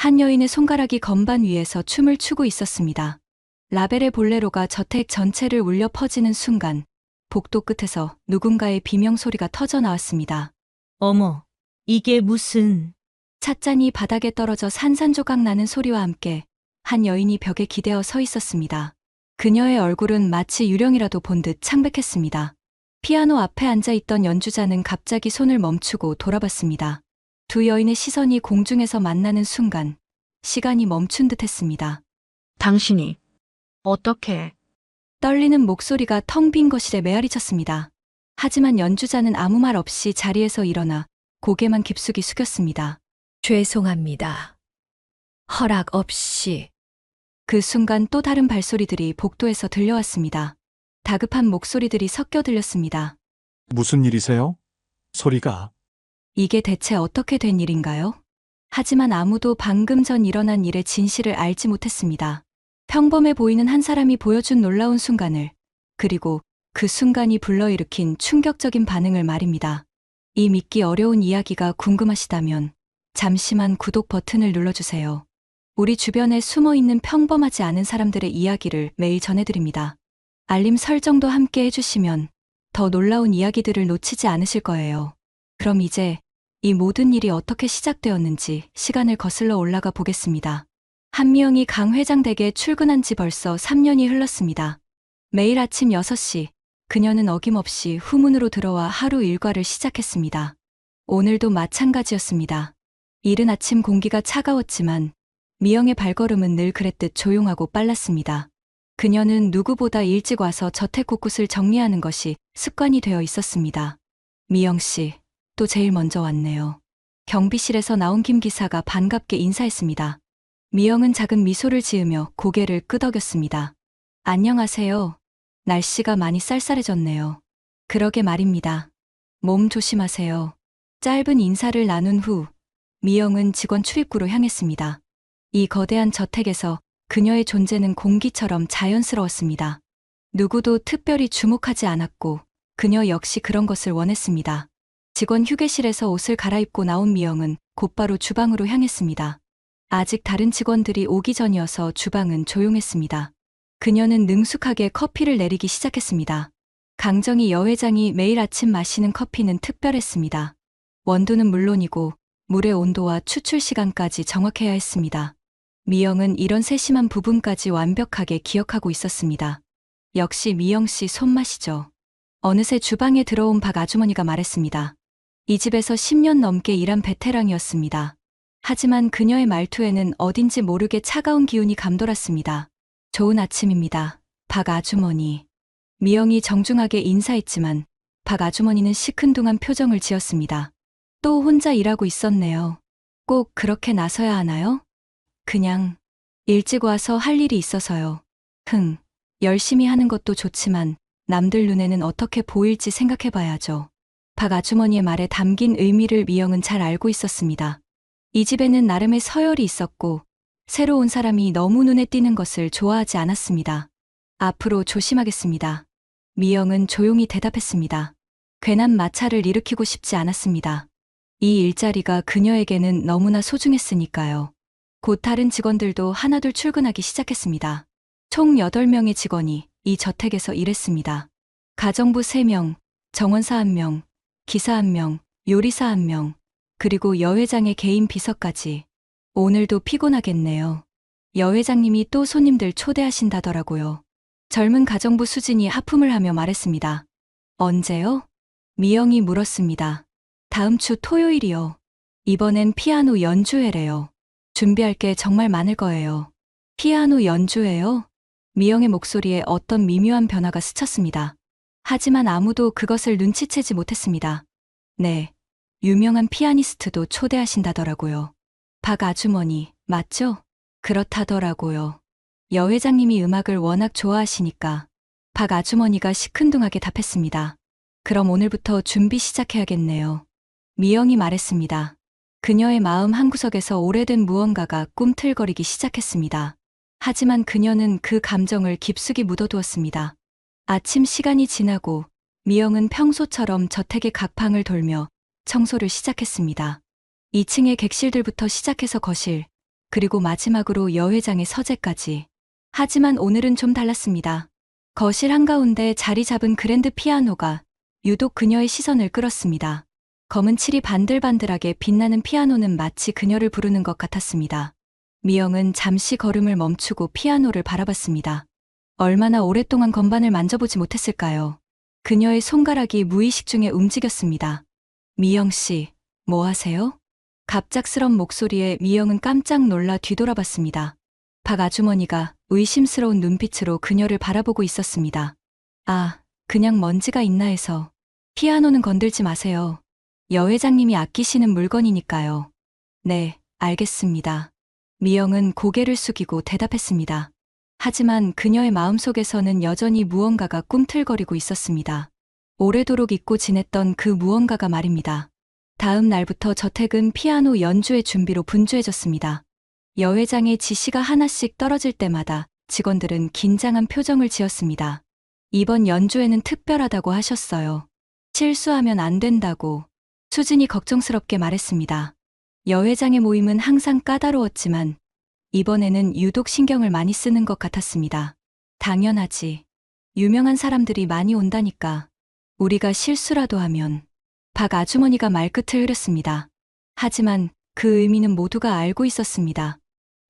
한 여인의 손가락이 건반 위에서 춤을 추고 있었습니다. 라벨의 볼레로가 저택 전체를 울려 퍼지는 순간 복도 끝에서 누군가의 비명소리가 터져 나왔습니다. 어머, 이게 무슨... 찻잔이 바닥에 떨어져 산산조각 나는 소리와 함께 한 여인이 벽에 기대어 서 있었습니다. 그녀의 얼굴은 마치 유령이라도 본 듯 창백했습니다. 피아노 앞에 앉아있던 연주자는 갑자기 손을 멈추고 돌아봤습니다. 두 여인의 시선이 공중에서 만나는 순간 시간이 멈춘 듯 했습니다. 당신이 어떻게... 떨리는 목소리가 텅 빈 거실에 메아리쳤습니다. 하지만 연주자는 아무 말 없이 자리에서 일어나 고개만 깊숙이 숙였습니다. 죄송합니다. 허락 없이. 그 순간 또 다른 발소리들이 복도에서 들려왔습니다. 다급한 목소리들이 섞여 들렸습니다. 무슨 일이세요? 소리가... 이게 대체 어떻게 된 일인가요? 하지만 아무도 방금 전 일어난 일의 진실을 알지 못했습니다. 평범해 보이는 한 사람이 보여준 놀라운 순간을, 그리고 그 순간이 불러일으킨 충격적인 반응을 말입니다. 이 믿기 어려운 이야기가 궁금하시다면 잠시만 구독 버튼을 눌러주세요. 우리 주변에 숨어있는 평범하지 않은 사람들의 이야기를 매일 전해드립니다. 알림 설정도 함께 해주시면 더 놀라운 이야기들을 놓치지 않으실 거예요. 그럼 이제 이 모든 일이 어떻게 시작되었는지 시간을 거슬러 올라가 보겠습니다. 한미영이 강 회장 댁에 출근한 지 벌써 3년이 흘렀습니다. 매일 아침 6시, 그녀는 어김없이 후문으로 들어와 하루 일과를 시작했습니다. 오늘도 마찬가지였습니다. 이른 아침 공기가 차가웠지만 미영의 발걸음은 늘 그랬듯 조용하고 빨랐습니다. 그녀는 누구보다 일찍 와서 저택 곳곳을 정리하는 것이 습관이 되어 있었습니다. 미영 씨, 또 제일 먼저 왔네요. 경비실에서 나온 김 기사가 반갑게 인사했습니다. 미영은 작은 미소를 지으며 고개를 끄덕였습니다. 안녕하세요. 날씨가 많이 쌀쌀해졌네요. 그러게 말입니다. 몸 조심하세요. 짧은 인사를 나눈 후 미영은 직원 출입구로 향했습니다. 이 거대한 저택에서 그녀의 존재는 공기처럼 자연스러웠습니다. 누구도 특별히 주목하지 않았고 그녀 역시 그런 것을 원했습니다. 직원 휴게실에서 옷을 갈아입고 나온 미영은 곧바로 주방으로 향했습니다. 아직 다른 직원들이 오기 전이어서 주방은 조용했습니다. 그녀는 능숙하게 커피를 내리기 시작했습니다. 강정희 여회장이 매일 아침 마시는 커피는 특별했습니다. 원두는 물론이고 물의 온도와 추출 시간까지 정확해야 했습니다. 미영은 이런 세심한 부분까지 완벽하게 기억하고 있었습니다. 역시 미영 씨 손맛이죠. 어느새 주방에 들어온 박 아주머니가 말했습니다. 이 집에서 10년 넘게 일한 베테랑이었습니다. 하지만 그녀의 말투에는 어딘지 모르게 차가운 기운이 감돌았습니다. 좋은 아침입니다, 박 아주머니. 미영이 정중하게 인사했지만 박 아주머니는 시큰둥한 표정을 지었습니다. 또 혼자 일하고 있었네요. 꼭 그렇게 나서야 하나요? 그냥 일찍 와서 할 일이 있어서요. 열심히 하는 것도 좋지만 남들 눈에는 어떻게 보일지 생각해봐야죠. 박 아주머니의 말에 담긴 의미를 미영은 잘 알고 있었습니다. 이 집에는 나름의 서열이 있었고 새로 온 사람이 너무 눈에 띄는 것을 좋아하지 않았습니다. 앞으로 조심하겠습니다. 미영은 조용히 대답했습니다. 괜한 마찰을 일으키고 싶지 않았습니다. 이 일자리가 그녀에게는 너무나 소중했으니까요. 곧 다른 직원들도 하나둘 출근하기 시작했습니다. 총 8명의 직원이 이 저택에서 일했습니다. 가정부 3명, 정원사 1명, 기사 1명, 요리사 1명, 그리고 여회장의 개인 비서까지. 오늘도 피곤하겠네요. 여회장님이 또 손님들 초대하신다더라고요. 젊은 가정부 수진이 하품을 하며 말했습니다. 언제요? 미영이 물었습니다. 다음 주 토요일이요. 이번엔 피아노 연주회래요. 준비할 게 정말 많을 거예요. 피아노 연주회요? 미영의 목소리에 어떤 미묘한 변화가 스쳤습니다. 하지만 아무도 그것을 눈치채지 못했습니다. 네, 유명한 피아니스트도 초대하신다더라고요. 박 아주머니, 맞죠? 그렇다더라고요. 여 회장님이 음악을 워낙 좋아하시니까. 박 아주머니가 시큰둥하게 답했습니다. 그럼 오늘부터 준비 시작해야겠네요. 미영이 말했습니다. 그녀의 마음 한구석에서 오래된 무언가가 꿈틀거리기 시작했습니다. 하지만 그녀는 그 감정을 깊숙이 묻어두었습니다. 아침 시간이 지나고 미영은 평소처럼 저택의 각 방을 돌며 청소를 시작했습니다. 2층의 객실들부터 시작해서 거실, 그리고 마지막으로 여회장의 서재까지. 하지만 오늘은 좀 달랐습니다. 거실 한가운데 자리 잡은 그랜드 피아노가 유독 그녀의 시선을 끌었습니다. 검은 칠이 반들반들하게 빛나는 피아노는 마치 그녀를 부르는 것 같았습니다. 미영은 잠시 걸음을 멈추고 피아노를 바라봤습니다. 얼마나 오랫동안 건반을 만져보지 못했을까요? 그녀의 손가락이 무의식 중에 움직였습니다. 미영 씨, 뭐 하세요? 갑작스런 목소리에 미영은 깜짝 놀라 뒤돌아봤습니다. 박 아주머니가 의심스러운 눈빛으로 그녀를 바라보고 있었습니다. 아, 그냥 먼지가 있나 해서. 피아노는 건들지 마세요. 여 회장님이 아끼시는 물건이니까요. 네, 알겠습니다. 미영은 고개를 숙이고 대답했습니다. 하지만 그녀의 마음속에서는 여전히 무언가가 꿈틀거리고 있었습니다. 오래도록 잊고 지냈던 그 무언가가 말입니다. 다음 날부터 저택은 피아노 연주의 준비로 분주해졌습니다. 여 회장의 지시가 하나씩 떨어질 때마다 직원들은 긴장한 표정을 지었습니다. 이번 연주회는 특별하다고 하셨어요. 실수하면 안 된다고 수진이 걱정스럽게 말했습니다. 여 회장의 모임은 항상 까다로웠지만 이번에는 유독 신경을 많이 쓰는 것 같았습니다. 당연하지. 유명한 사람들이 많이 온다니까. 우리가 실수라도 하면. 박 아주머니가 말끝을 흐렸습니다. 하지만 그 의미는 모두가 알고 있었습니다.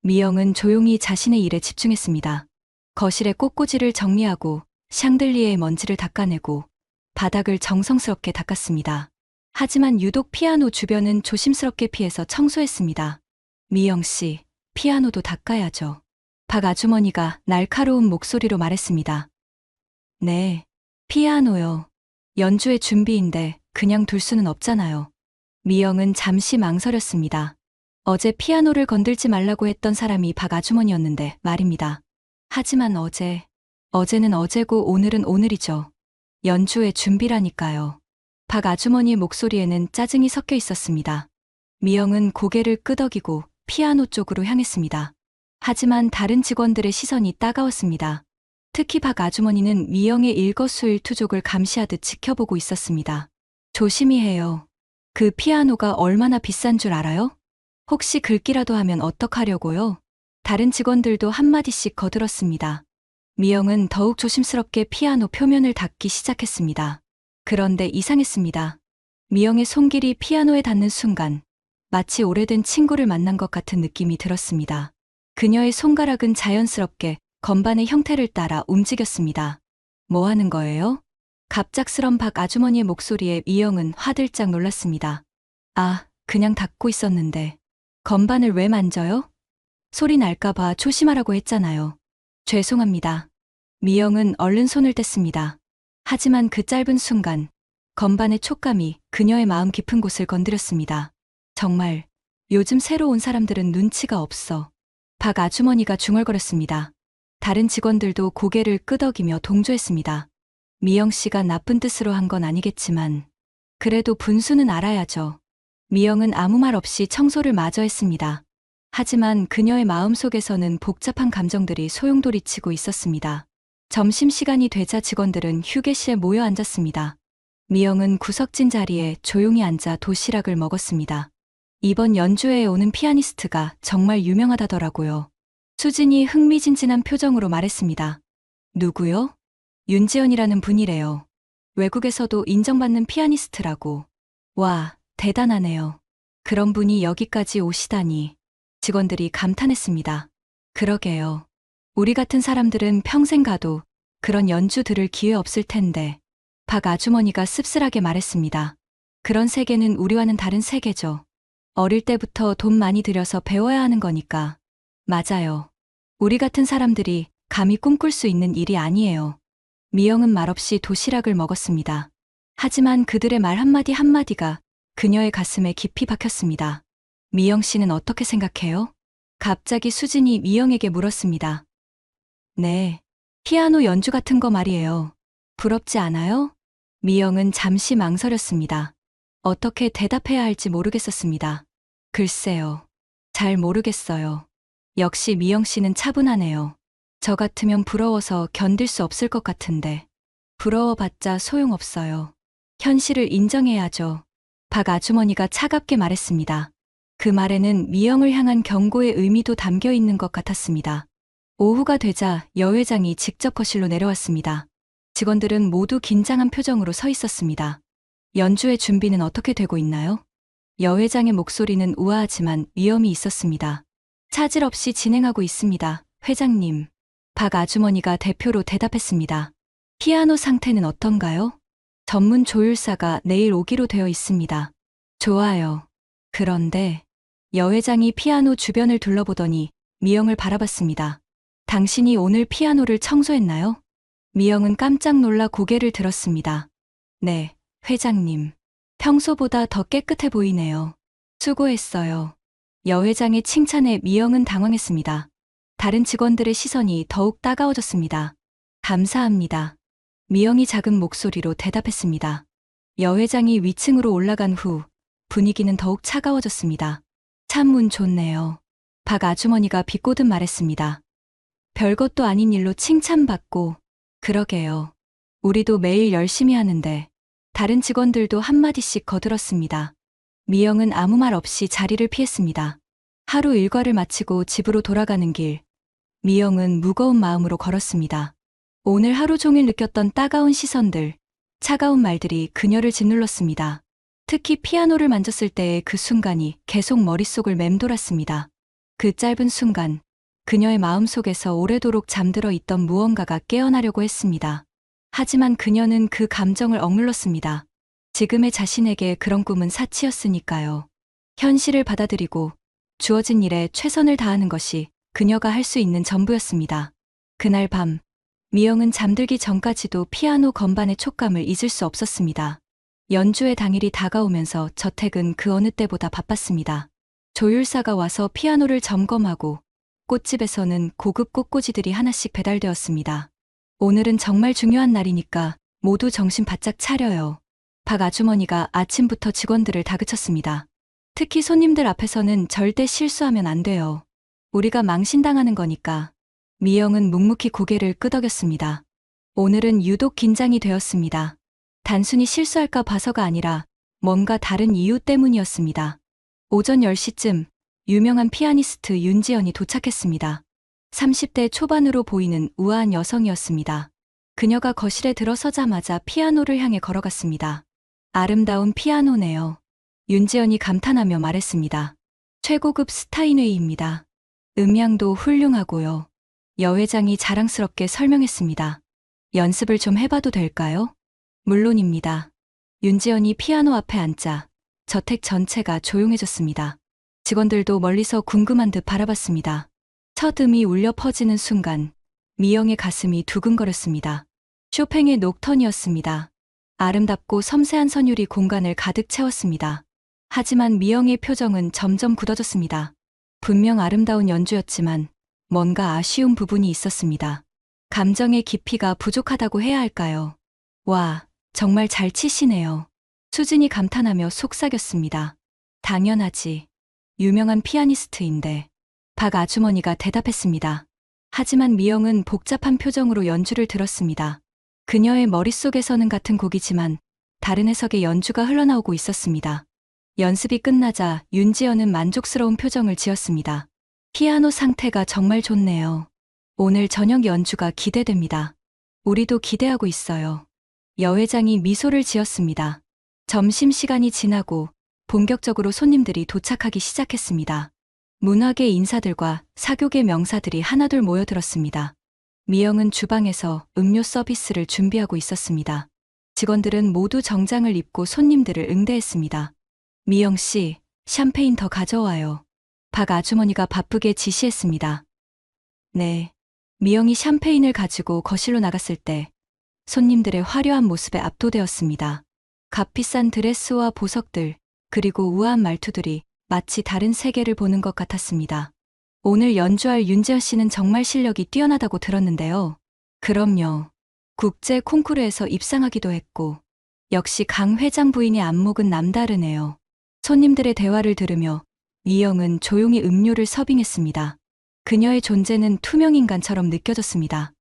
미영은 조용히 자신의 일에 집중했습니다. 거실의 꽃꽂이를 정리하고 샹들리에의 먼지를 닦아내고 바닥을 정성스럽게 닦았습니다. 하지만 유독 피아노 주변은 조심스럽게 피해서 청소했습니다. 미영 씨, 피아노도 닦아야죠. 박 아주머니가 날카로운 목소리로 말했습니다. 네, 피아노요. 연주의 준비인데 그냥 둘 수는 없잖아요. 미영은 잠시 망설였습니다. 어제 피아노를 건들지 말라고 했던 사람이 박 아주머니였는데 말입니다. 하지만 어제는 어제고 오늘은 오늘이죠. 연주의 준비라니까요. 박 아주머니의 목소리에는 짜증이 섞여 있었습니다. 미영은 고개를 끄덕이고 피아노 쪽으로 향했습니다. 하지만 다른 직원들의 시선이 따가웠습니다. 특히 박 아주머니는 미영의 일거수일투족을 감시하듯 지켜보고 있었습니다. 조심히 해요. 그 피아노가 얼마나 비싼 줄 알아요? 혹시 긁기라도 하면 어떡하려고요? 다른 직원들도 한마디씩 거들었습니다. 미영은 더욱 조심스럽게 피아노 표면을 닦기 시작했습니다. 그런데 이상했습니다. 미영의 손길이 피아노에 닿는 순간 마치 오래된 친구를 만난 것 같은 느낌이 들었습니다. 그녀의 손가락은 자연스럽게 건반의 형태를 따라 움직였습니다. 뭐 하는 거예요? 갑작스런 박 아주머니의 목소리에 미영은 화들짝 놀랐습니다. 아, 그냥 닦고 있었는데. 건반을 왜 만져요? 소리 날까봐 조심하라고 했잖아요. 죄송합니다. 미영은 얼른 손을 뗐습니다. 하지만 그 짧은 순간 건반의 촉감이 그녀의 마음 깊은 곳을 건드렸습니다. 정말 요즘 새로 온 사람들은 눈치가 없어. 박 아주머니가 중얼거렸습니다. 다른 직원들도 고개를 끄덕이며 동조했습니다. 미영 씨가 나쁜 뜻으로 한 건 아니겠지만 그래도 분수는 알아야죠. 미영은 아무 말 없이 청소를 마저 했습니다. 하지만 그녀의 마음속에서는 복잡한 감정들이 소용돌이치고 있었습니다. 점심시간이 되자 직원들은 휴게실에 모여 앉았습니다. 미영은 구석진 자리에 조용히 앉아 도시락을 먹었습니다. 이번 연주회에 오는 피아니스트가 정말 유명하다더라고요. 수진이 흥미진진한 표정으로 말했습니다. 누구요? 윤지연이라는 분이래요. 외국에서도 인정받는 피아니스트라고. 와, 대단하네요. 그런 분이 여기까지 오시다니. 직원들이 감탄했습니다. 그러게요. 우리 같은 사람들은 평생 가도 그런 연주 들을 기회 없을 텐데. 박 아주머니가 씁쓸하게 말했습니다. 그런 세계는 우리와는 다른 세계죠. 어릴 때부터 돈 많이 들여서 배워야 하는 거니까. 맞아요. 우리 같은 사람들이 감히 꿈꿀 수 있는 일이 아니에요. 미영은 말없이 도시락을 먹었습니다. 하지만 그들의 말 한마디 한마디가 그녀의 가슴에 깊이 박혔습니다. 미영 씨는 어떻게 생각해요? 갑자기 수진이 미영에게 물었습니다. 네, 피아노 연주 같은 거 말이에요. 부럽지 않아요? 미영은 잠시 망설였습니다. 어떻게 대답해야 할지 모르겠었습니다. 글쎄요. 잘 모르겠어요. 역시 미영 씨는 차분하네요. 저 같으면 부러워서 견딜 수 없을 것 같은데. 부러워봤자 소용없어요. 현실을 인정해야죠. 박 아주머니가 차갑게 말했습니다. 그 말에는 미영을 향한 경고의 의미도 담겨 있는 것 같았습니다. 오후가 되자 여 회장이 직접 거실로 내려왔습니다. 직원들은 모두 긴장한 표정으로 서 있었습니다. 연주의 준비는 어떻게 되고 있나요? 여 회장의 목소리는 우아하지만 위엄이 있었습니다. 차질 없이 진행하고 있습니다, 회장님. 박 아주머니가 대표로 대답했습니다. 피아노 상태는 어떤가요? 전문 조율사가 내일 오기로 되어 있습니다. 좋아요. 그런데 여 회장이 피아노 주변을 둘러보더니 미영을 바라봤습니다. 당신이 오늘 피아노를 청소했나요? 미영은 깜짝 놀라 고개를 들었습니다. 네, 회장님. 평소보다 더 깨끗해 보이네요. 수고했어요. 여 회장의 칭찬에 미영은 당황했습니다. 다른 직원들의 시선이 더욱 따가워졌습니다. 감사합니다. 미영이 작은 목소리로 대답했습니다. 여 회장이 위층으로 올라간 후 분위기는 더욱 차가워졌습니다. 참 운 좋네요. 박 아주머니가 비꼬듯 말했습니다. 별것도 아닌 일로 칭찬받고, 그러게요. 우리도 매일 열심히 하는데 다른 직원들도 한마디씩 거들었습니다. 미영은 아무 말 없이 자리를 피했습니다. 하루 일과를 마치고 집으로 돌아가는 길, 미영은 무거운 마음으로 걸었습니다. 오늘 하루 종일 느꼈던 따가운 시선들, 차가운 말들이 그녀를 짓눌렀습니다. 특히 피아노를 만졌을 때의 그 순간이 계속 머릿속을 맴돌았습니다. 그 짧은 순간, 그녀의 마음속에서 오래도록 잠들어 있던 무언가가 깨어나려고 했습니다. 하지만 그녀는 그 감정을 억눌렀습니다. 지금의 자신에게 그런 꿈은 사치였으니까요. 현실을 받아들이고 주어진 일에 최선을 다하는 것이 그녀가 할 수 있는 전부였습니다. 그날 밤, 미영은 잠들기 전까지도 피아노 건반의 촉감을 잊을 수 없었습니다. 연주의 당일이 다가오면서 저택은 그 어느 때보다 바빴습니다. 조율사가 와서 피아노를 점검하고 꽃집에서는 고급 꽃꽂이들이 하나씩 배달되었습니다. 오늘은 정말 중요한 날이니까 모두 정신 바짝 차려요. 박 아주머니가 아침부터 직원들을 다그쳤습니다. 특히 손님들 앞에서는 절대 실수하면 안 돼요. 우리가 망신당하는 거니까. 미영은 묵묵히 고개를 끄덕였습니다. 오늘은 유독 긴장이 되었습니다. 단순히 실수할까 봐서가 아니라 뭔가 다른 이유 때문이었습니다. 오전 10시쯤 유명한 피아니스트 윤지연이 도착했습니다. 30대 초반으로 보이는 우아한 여성이었습니다. 그녀가 거실에 들어서자마자 피아노를 향해 걸어갔습니다. 아름다운 피아노네요. 윤지연이 감탄하며 말했습니다. 최고급 스타인웨이입니다. 음향도 훌륭하고요. 여 회장이 자랑스럽게 설명했습니다. 연습을 좀 해봐도 될까요? 물론입니다. 윤지연이 피아노 앞에 앉자 저택 전체가 조용해졌습니다. 직원들도 멀리서 궁금한 듯 바라봤습니다. 첫 음이 울려 퍼지는 순간 미영의 가슴이 두근거렸습니다. 쇼팽의 녹턴이었습니다. 아름답고 섬세한 선율이 공간을 가득 채웠습니다. 하지만 미영의 표정은 점점 굳어졌습니다. 분명 아름다운 연주였지만 뭔가 아쉬운 부분이 있었습니다. 감정의 깊이가 부족하다고 해야 할까요? 와, 정말 잘 치시네요. 수진이 감탄하며 속삭였습니다. 당연하지. 유명한 피아니스트인데. 박 아주머니가 대답했습니다. 하지만 미영은 복잡한 표정으로 연주를 들었습니다. 그녀의 머릿속에서는 같은 곡이지만 다른 해석의 연주가 흘러나오고 있었습니다. 연습이 끝나자 윤지연은 만족스러운 표정을 지었습니다. 피아노 상태가 정말 좋네요. 오늘 저녁 연주가 기대됩니다. 우리도 기대하고 있어요. 여 회장이 미소를 지었습니다. 점심시간이 지나고 본격적으로 손님들이 도착하기 시작했습니다. 문화계 인사들과 사교계 명사들이 하나둘 모여들었습니다. 미영은 주방에서 음료 서비스를 준비하고 있었습니다. 직원들은 모두 정장을 입고 손님들을 응대했습니다. 미영 씨, 샴페인 더 가져와요. 박 아주머니가 바쁘게 지시했습니다. 네. 미영이 샴페인을 가지고 거실로 나갔을 때 손님들의 화려한 모습에 압도되었습니다. 값비싼 드레스와 보석들, 그리고 우아한 말투들이 마치 다른 세계를 보는 것 같았습니다. 오늘 연주할 윤지연 씨는 정말 실력이 뛰어나다고 들었는데요. 그럼요. 국제 콩쿠르에서 입상하기도 했고, 역시 강 회장 부인의 안목은 남다르네요. 손님들의 대화를 들으며 미영은 조용히 음료를 서빙했습니다. 그녀의 존재는 투명인간처럼 느껴졌습니다.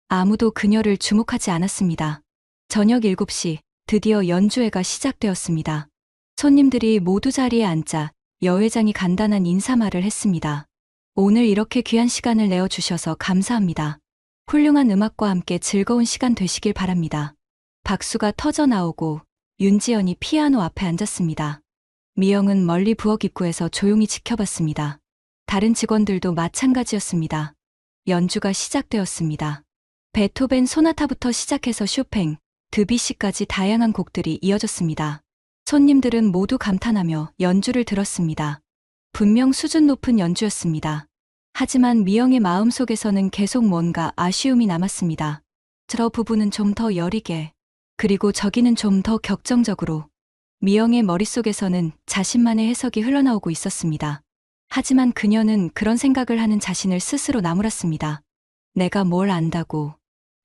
아무도 그녀를 주목하지 않았습니다. 저녁 7시 드디어 연주회가 시작되었습니다. 손님들이 모두 자리에 앉자 여회장이 간단한 인사말을 했습니다. 오늘 이렇게 귀한 시간을 내어주셔서 감사합니다. 훌륭한 음악과 함께 즐거운 시간 되시길 바랍니다. 박수가 터져 나오고 윤지연이 피아노 앞에 앉았습니다. 미영은 멀리 부엌 입구에서 조용히 지켜봤습니다. 다른 직원들도 마찬가지였습니다. 연주가 시작되었습니다. 베토벤 소나타부터 시작해서 쇼팽, 드뷔시까지 다양한 곡들이 이어졌습니다. 손님들은 모두 감탄하며 연주를 들었습니다. 분명 수준 높은 연주였습니다. 하지만 미영의 마음속에서는 계속 뭔가 아쉬움이 남았습니다. 저 부분은 좀 더 여리게, 그리고 저기는 좀 더 격정적으로. 미영의 머릿속에서는 자신만의 해석이 흘러나오고 있었습니다. 하지만 그녀는 그런 생각을 하는 자신을 스스로 나무랐습니다. 내가 뭘 안다고.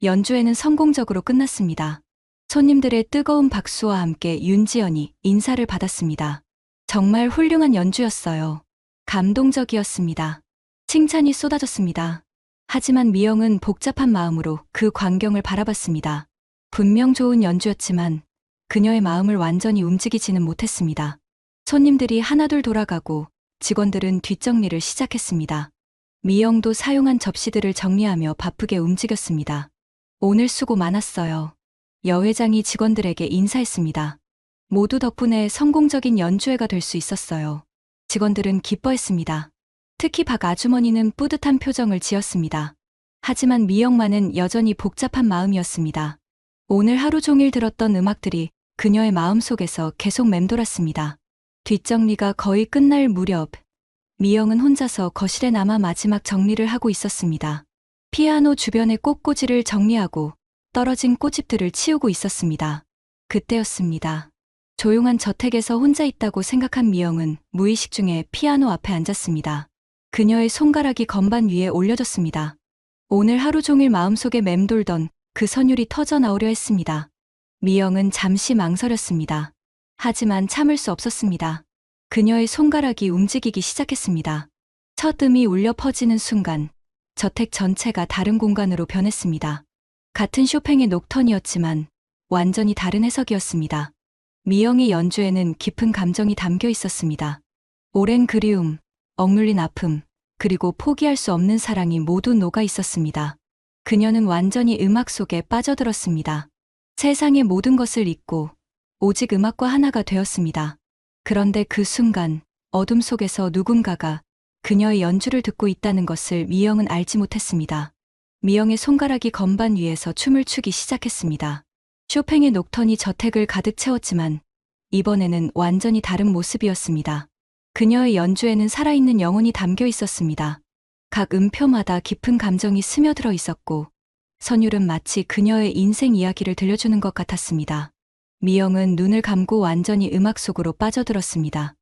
연주회는 성공적으로 끝났습니다. 손님들의 뜨거운 박수와 함께 윤지연이 인사를 받았습니다. 정말 훌륭한 연주였어요. 감동적이었습니다. 칭찬이 쏟아졌습니다. 하지만 미영은 복잡한 마음으로 그 광경을 바라봤습니다. 분명 좋은 연주였지만 그녀의 마음을 완전히 움직이지는 못했습니다. 손님들이 하나둘 돌아가고 직원들은 뒷정리를 시작했습니다. 미영도 사용한 접시들을 정리하며 바쁘게 움직였습니다. 오늘 수고 많았어요. 여회장이 직원들에게 인사했습니다. 모두 덕분에 성공적인 연주회가 될 수 있었어요. 직원들은 기뻐했습니다. 특히 박 아주머니는 뿌듯한 표정을 지었습니다. 하지만 미영만은 여전히 복잡한 마음이었습니다. 오늘 하루 종일 들었던 음악들이 그녀의 마음속에서 계속 맴돌았습니다. 뒷정리가 거의 끝날 무렵, 미영은 혼자서 거실에 남아 마지막 정리를 하고 있었습니다. 피아노 주변의 꽃꽂이를 정리하고 떨어진 꽃잎들을 치우고 있었습니다. 그때였습니다. 조용한 저택에서 혼자 있다고 생각한 미영은 무의식 중에 피아노 앞에 앉았습니다. 그녀의 손가락이 건반 위에 올려졌습니다. 오늘 하루 종일 마음속에 맴돌던 그 선율이 터져 나오려 했습니다. 미영은 잠시 망설였습니다. 하지만 참을 수 없었습니다. 그녀의 손가락이 움직이기 시작했습니다. 첫 음이 울려 퍼지는 순간 저택 전체가 다른 공간으로 변했습니다. 같은 쇼팽의 녹턴이었지만 완전히 다른 해석이었습니다. 미영의 연주에는 깊은 감정이 담겨 있었습니다. 오랜 그리움, 억눌린 아픔, 그리고 포기할 수 없는 사랑이 모두 녹아 있었습니다. 그녀는 완전히 음악 속에 빠져들었습니다. 세상의 모든 것을 잊고 오직 음악과 하나가 되었습니다. 그런데 그 순간 어둠 속에서 누군가가 그녀의 연주를 듣고 있다는 것을 미영은 알지 못했습니다. 미영의 손가락이 건반 위에서 춤을 추기 시작했습니다. 쇼팽의 녹턴이 저택을 가득 채웠지만 이번에는 완전히 다른 모습이었습니다. 그녀의 연주에는 살아있는 영혼이 담겨 있었습니다. 각 음표마다 깊은 감정이 스며들어 있었고 선율은 마치 그녀의 인생 이야기를 들려주는 것 같았습니다. 미영은 눈을 감고 완전히 음악 속으로 빠져들었습니다.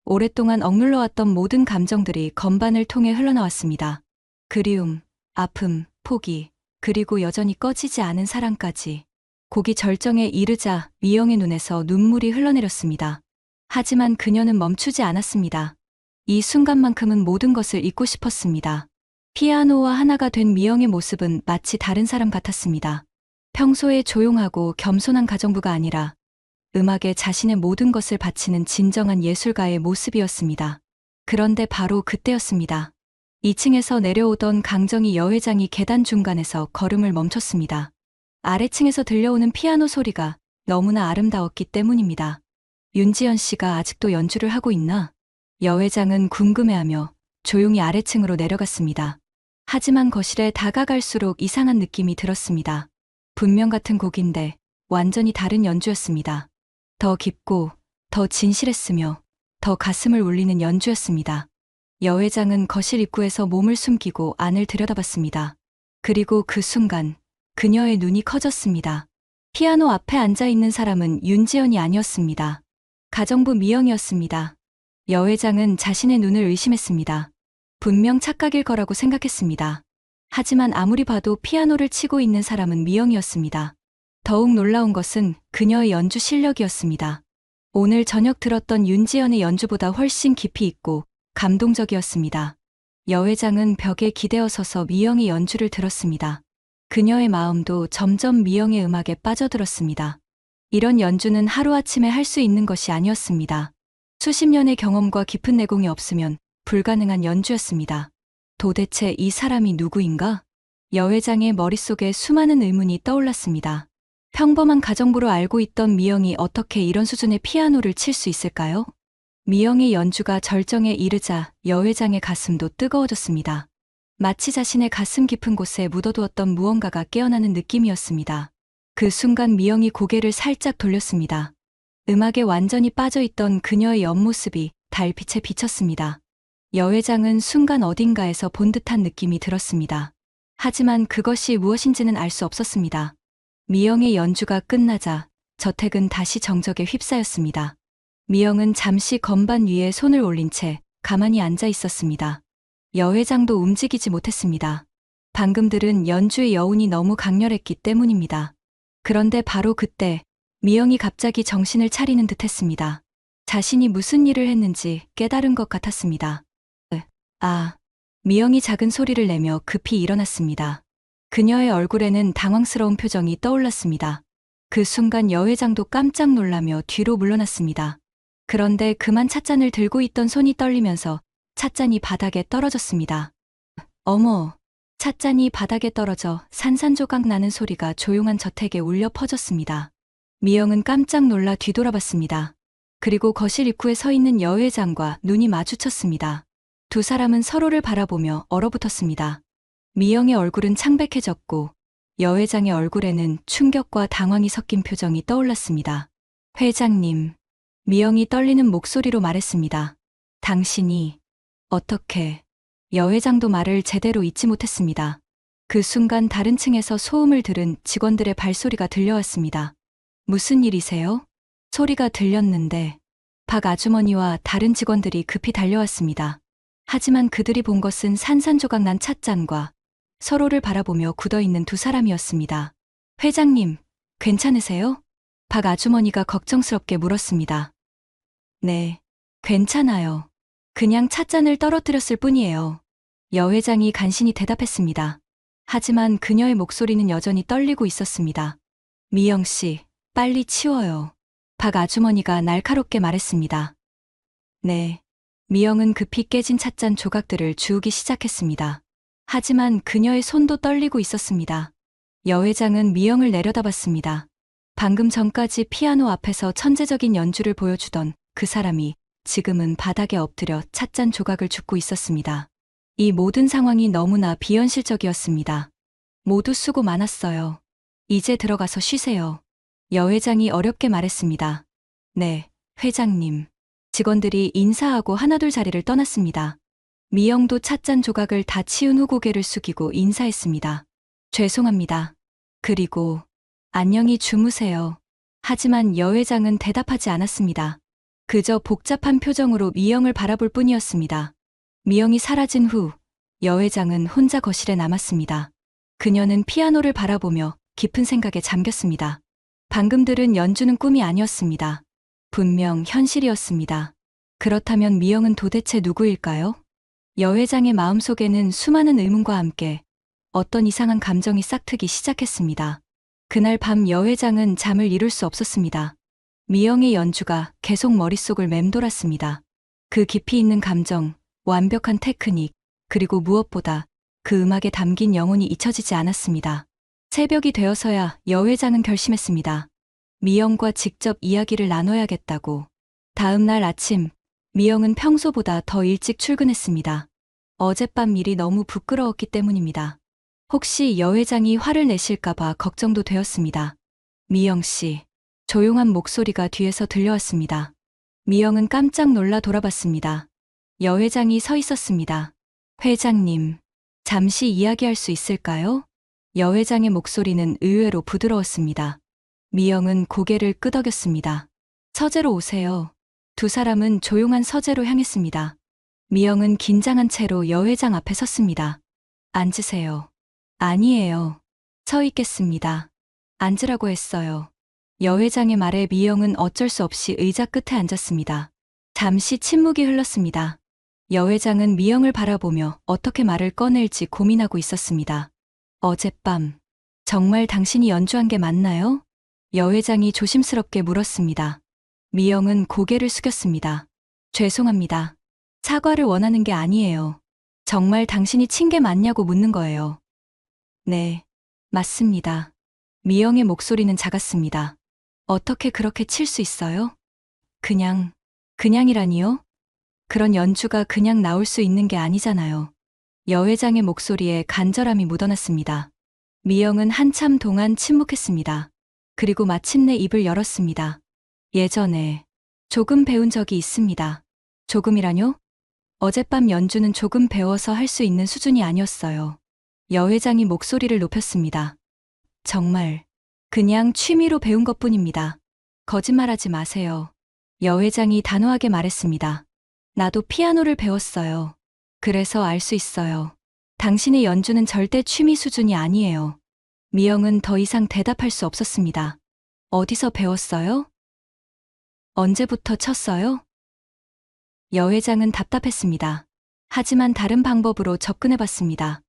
오랫동안 억눌러왔던 모든 감정들이 건반을 통해 흘러나왔습니다. 그리움, 아픔, 포기, 그리고 여전히 꺼지지 않은 사랑까지. 곡이 절정에 이르자 미영의 눈에서 눈물이 흘러내렸습니다. 하지만 그녀는 멈추지 않았습니다. 이 순간만큼은 모든 것을 잊고 싶었습니다. 피아노와 하나가 된 미영의 모습은 마치 다른 사람 같았습니다. 평소에 조용하고 겸손한 가정부가 아니라 음악에 자신의 모든 것을 바치는 진정한 예술가의 모습이었습니다. 그런데 바로 그때였습니다. 2층에서 내려오던 강정희 여회장이 계단 중간에서 걸음을 멈췄습니다. 아래층에서 들려오는 피아노 소리가 너무나 아름다웠기 때문입니다. 윤지연 씨가 아직도 연주를 하고 있나? 여회장은 궁금해하며 조용히 아래층으로 내려갔습니다. 하지만 거실에 다가갈수록 이상한 느낌이 들었습니다. 분명 같은 곡인데 완전히 다른 연주였습니다. 더 깊고 더 진실했으며 더 가슴을 울리는 연주였습니다. 여회장은 거실 입구에서 몸을 숨기고 안을 들여다봤습니다. 그리고 그 순간 그녀의 눈이 커졌습니다. 피아노 앞에 앉아있는 사람은 윤지연이 아니었습니다. 가정부 미영이었습니다. 여회장은 자신의 눈을 의심했습니다. 분명 착각일 거라고 생각했습니다. 하지만 아무리 봐도 피아노를 치고 있는 사람은 미영이었습니다. 더욱 놀라운 것은 그녀의 연주 실력이었습니다. 오늘 저녁 들었던 윤지연의 연주보다 훨씬 깊이 있고 감동적이었습니다. 여회장은 벽에 기대어 서서 미영의 연주를 들었습니다. 그녀의 마음도 점점 미영의 음악에 빠져들었습니다. 이런 연주는 하루아침에 할 수 있는 것이 아니었습니다. 수십 년의 경험과 깊은 내공이 없으면 불가능한 연주였습니다. 도대체 이 사람이 누구인가? 여 회장의 머릿속에 수많은 의문이 떠올랐습니다. 평범한 가정부로 알고 있던 미영이 어떻게 이런 수준의 피아노를 칠 수 있을까요? 미영의 연주가 절정에 이르자 여 회장의 가슴도 뜨거워졌습니다. 마치 자신의 가슴 깊은 곳에 묻어두었던 무언가가 깨어나는 느낌이었습니다. 그 순간 미영이 고개를 살짝 돌렸습니다. 음악에 완전히 빠져있던 그녀의 옆모습이 달빛에 비쳤습니다. 여 회장은 순간 어딘가에서 본 듯한 느낌이 들었습니다. 하지만 그것이 무엇인지는 알 수 없었습니다. 미영의 연주가 끝나자 저택은 다시 정적에 휩싸였습니다. 미영은 잠시 건반 위에 손을 올린 채 가만히 앉아 있었습니다. 여 회장도 움직이지 못했습니다. 방금 들은 연주의 여운이 너무 강렬했기 때문입니다. 그런데 바로 그때 미영이 갑자기 정신을 차리는 듯 했습니다. 자신이 무슨 일을 했는지 깨달은 것 같았습니다. 미영이 작은 소리를 내며 급히 일어났습니다. 그녀의 얼굴에는 당황스러운 표정이 떠올랐습니다. 그 순간 여 회장도 깜짝 놀라며 뒤로 물러났습니다. 그런데 그만 찻잔을 들고 있던 손이 떨리면서 찻잔이 바닥에 떨어졌습니다. 어머! 찻잔이 바닥에 떨어져 산산조각 나는 소리가 조용한 저택에 울려 퍼졌습니다. 미영은 깜짝 놀라 뒤돌아봤습니다. 그리고 거실 입구에 서 있는 여 회장과 눈이 마주쳤습니다. 두 사람은 서로를 바라보며 얼어붙었습니다. 미영의 얼굴은 창백해졌고 여 회장의 얼굴에는 충격과 당황이 섞인 표정이 떠올랐습니다. 회장님, 미영이 떨리는 목소리로 말했습니다. 당신이 어떻게... 여 회장도 말을 제대로 잇지 못했습니다. 그 순간 다른 층에서 소음을 들은 직원들의 발소리가 들려왔습니다. 무슨 일이세요? 소리가 들렸는데 박 아주머니와 다른 직원들이 급히 달려왔습니다. 하지만 그들이 본 것은 산산조각 난 찻잔과 서로를 바라보며 굳어있는 두 사람이었습니다. 회장님, 괜찮으세요? 박 아주머니가 걱정스럽게 물었습니다. 네, 괜찮아요. 그냥 찻잔을 떨어뜨렸을 뿐이에요. 여 회장이 간신히 대답했습니다. 하지만 그녀의 목소리는 여전히 떨리고 있었습니다. 미영 씨, 빨리 치워요. 박 아주머니가 날카롭게 말했습니다. 네. 미영은 급히 깨진 찻잔 조각들을 주우기 시작했습니다. 하지만 그녀의 손도 떨리고 있었습니다. 여 회장은 미영을 내려다봤습니다. 방금 전까지 피아노 앞에서 천재적인 연주를 보여주던 그 사람이 지금은 바닥에 엎드려 찻잔 조각을 줍고 있었습니다. 이 모든 상황이 너무나 비현실적이었습니다. 모두 수고 많았어요. 이제 들어가서 쉬세요. 여 회장이 어렵게 말했습니다. 네, 회장님. 직원들이 인사하고 하나둘 자리를 떠났습니다. 미영도 찻잔 조각을 다 치운 후 고개를 숙이고 인사했습니다. 죄송합니다. 그리고 안녕히 주무세요. 하지만 여 회장은 대답하지 않았습니다. 그저 복잡한 표정으로 미영을 바라볼 뿐이었습니다. 미영이 사라진 후 여 회장은 혼자 거실에 남았습니다. 그녀는 피아노를 바라보며 깊은 생각에 잠겼습니다. 방금 들은 연주는 꿈이 아니었습니다. 분명 현실이었습니다. 그렇다면 미영은 도대체 누구일까요? 여 회장의 마음속에는 수많은 의문과 함께 어떤 이상한 감정이 싹트기 시작했습니다. 그날 밤 여 회장은 잠을 이룰 수 없었습니다. 미영의 연주가 계속 머릿속을 맴돌았습니다. 그 깊이 있는 감정, 완벽한 테크닉, 그리고 무엇보다 그 음악에 담긴 영혼이 잊혀지지 않았습니다. 새벽이 되어서야 여 회장은 결심했습니다. 미영과 직접 이야기를 나눠야겠다고. 다음 날 아침, 미영은 평소보다 더 일찍 출근했습니다. 어젯밤 일이 너무 부끄러웠기 때문입니다. 혹시 여 회장이 화를 내실까봐 걱정도 되었습니다. 미영 씨. 조용한 목소리가 뒤에서 들려왔습니다. 미영은 깜짝 놀라 돌아봤습니다. 여 회장이 서 있었습니다. 회장님, 잠시 이야기할 수 있을까요? 여 회장의 목소리는 의외로 부드러웠습니다. 미영은 고개를 끄덕였습니다. 서재로 오세요. 두 사람은 조용한 서재로 향했습니다. 미영은 긴장한 채로 여 회장 앞에 섰습니다. 앉으세요. 아니에요. 서 있겠습니다. 앉으라고 했어요. 여 회장의 말에 미영은 어쩔 수 없이 의자 끝에 앉았습니다. 잠시 침묵이 흘렀습니다. 여 회장은 미영을 바라보며 어떻게 말을 꺼낼지 고민하고 있었습니다. 어젯밤, 정말 당신이 연주한 게 맞나요? 여 회장이 조심스럽게 물었습니다. 미영은 고개를 숙였습니다. 죄송합니다. 사과를 원하는 게 아니에요. 정말 당신이 친 게 맞냐고 묻는 거예요. 네, 맞습니다. 미영의 목소리는 작았습니다. 어떻게 그렇게 칠 수 있어요? 그냥이라니요? 그런 연주가 그냥 나올 수 있는 게 아니잖아요. 여 회장의 목소리에 간절함이 묻어났습니다. 미영은 한참 동안 침묵했습니다. 그리고 마침내 입을 열었습니다. 예전에 조금 배운 적이 있습니다. 조금이라뇨? 어젯밤 연주는 조금 배워서 할 수 있는 수준이 아니었어요. 여 회장이 목소리를 높였습니다. 정말 그냥 취미로 배운 것뿐입니다. 거짓말하지 마세요. 여 회장이 단호하게 말했습니다. 나도 피아노를 배웠어요. 그래서 알 수 있어요. 당신의 연주는 절대 취미 수준이 아니에요. 미영은 더 이상 대답할 수 없었습니다. 어디서 배웠어요? 언제부터 쳤어요? 여 회장은 답답했습니다. 하지만 다른 방법으로 접근해 봤습니다.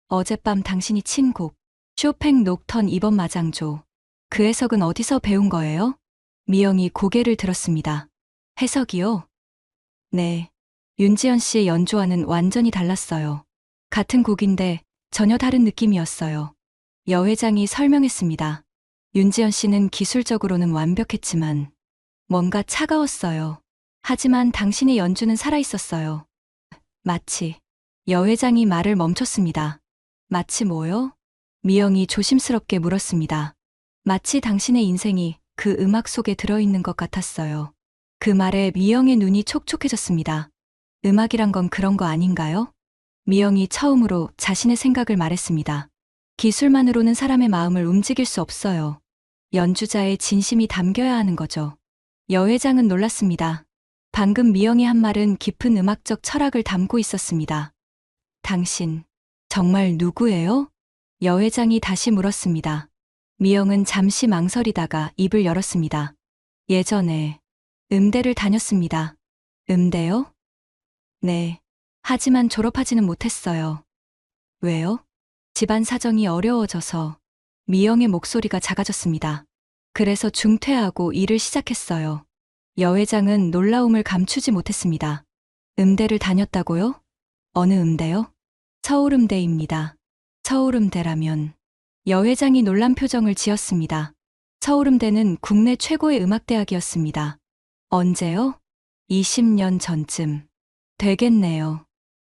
어젯밤 당신이 친 곡, 쇼팽 녹턴 2번 마장조. 그 해석은 어디서 배운 거예요? 미영이 고개를 들었습니다. 해석이요? 네. 윤지연 씨의 연주와는 완전히 달랐어요. 같은 곡인데 전혀 다른 느낌이었어요. 여 회장이 설명했습니다. 윤지연 씨는 기술적으로는 완벽했지만 뭔가 차가웠어요. 하지만 당신의 연주는 살아있었어요. 마치. 여 회장이 말을 멈췄습니다. 마치 뭐요? 미영이 조심스럽게 물었습니다. 마치 당신의 인생이 그 음악 속에 들어있는 것 같았어요. 그 말에 미영의 눈이 촉촉해졌습니다. 음악이란 건 그런 거 아닌가요? 미영이 처음으로 자신의 생각을 말했습니다. 기술만으로는 사람의 마음을 움직일 수 없어요. 연주자의 진심이 담겨야 하는 거죠. 여 회장은 놀랐습니다. 방금 미영이 한 말은 깊은 음악적 철학을 담고 있었습니다. 당신, 정말 누구예요? 여 회장이 다시 물었습니다. 미영은 잠시 망설이다가 입을 열었습니다. 예전에 음대를 다녔습니다. 음대요? 네. 하지만 졸업하지는 못했어요. 왜요? 집안 사정이 어려워져서. 미영의 목소리가 작아졌습니다. 그래서 중퇴하고 일을 시작했어요. 여 회장은 놀라움을 감추지 못했습니다. 음대를 다녔다고요? 어느 음대요? 서울음대입니다. 서울음대라면. 여 회장이 놀란 표정을 지었습니다. 서울음대는 국내 최고의 음악대학이었습니다. 언제요? 20년 전쯤. 되겠네요.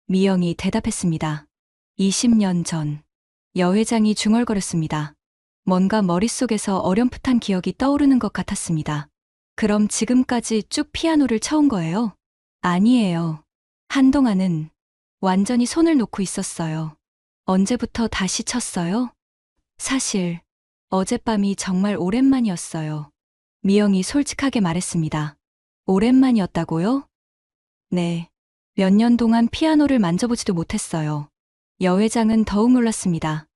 미영이 대답했습니다. 20년 전. 여 회장이 중얼거렸습니다. 뭔가 머릿속에서 어렴풋한 기억이 떠오르는 것 같았습니다. 그럼 지금까지 쭉 피아노를 쳐온 거예요? 아니에요. 한동안은 완전히 손을 놓고 있었어요. 언제부터 다시 쳤어요? 사실 어젯밤이 정말 오랜만이었어요. 미영이 솔직하게 말했습니다. 오랜만이었다고요? 네. 몇 년 동안 피아노를 만져보지도 못했어요. 여 회장은 더욱 놀랐습니다.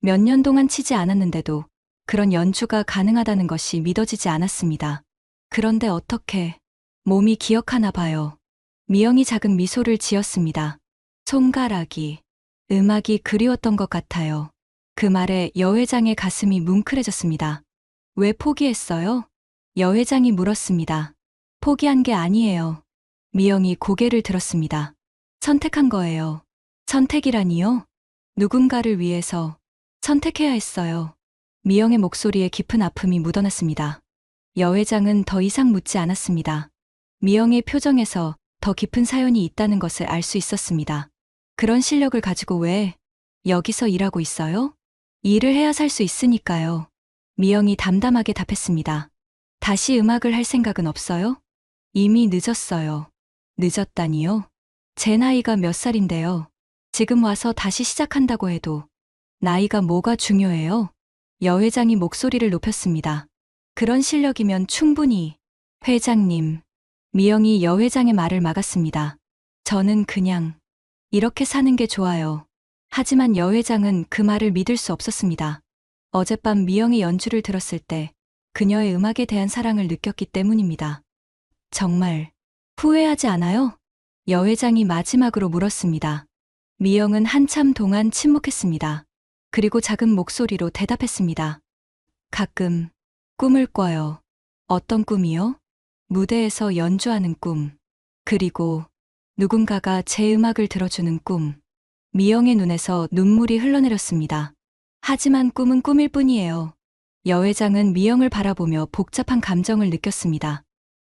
몇 년 동안 치지 않았는데도 그런 연주가 가능하다는 것이 믿어지지 않았습니다. 그런데 어떻게 몸이 기억하나 봐요. 미영이 작은 미소를 지었습니다. 손가락이, 음악이 그리웠던 것 같아요. 그 말에 여 회장의 가슴이 뭉클해졌습니다. 왜 포기했어요? 여 회장이 물었습니다. 포기한 게 아니에요. 미영이 고개를 들었습니다. 선택한 거예요. 선택이라니요? 누군가를 위해서 선택해야 했어요. 미영의 목소리에 깊은 아픔이 묻어났습니다. 여 회장은 더 이상 묻지 않았습니다. 미영의 표정에서 더 깊은 사연이 있다는 것을 알 수 있었습니다. 그런 실력을 가지고 왜 여기서 일하고 있어요? 일을 해야 살 수 있으니까요. 미영이 담담하게 답했습니다. 다시 음악을 할 생각은 없어요? 이미 늦었어요. 늦었다니요? 제 나이가 몇 살인데요. 지금 와서 다시 시작한다고 해도 나이가 뭐가 중요해요? 여 회장이 목소리를 높였습니다. 그런 실력이면 충분히. 회장님. 미영이 여 회장의 말을 막았습니다. 저는 그냥 이렇게 사는 게 좋아요. 하지만 여 회장은 그 말을 믿을 수 없었습니다. 어젯밤 미영의 연주를 들었을 때 그녀의 음악에 대한 사랑을 느꼈기 때문입니다. 정말 후회하지 않아요? 여 회장이 마지막으로 물었습니다. 미영은 한참 동안 침묵했습니다. 그리고 작은 목소리로 대답했습니다. 가끔 꿈을 꿔요. 어떤 꿈이요? 무대에서 연주하는 꿈. 그리고 누군가가 제 음악을 들어주는 꿈. 미영의 눈에서 눈물이 흘러내렸습니다. 하지만 꿈은 꿈일 뿐이에요. 여회장은 미영을 바라보며 복잡한 감정을 느꼈습니다.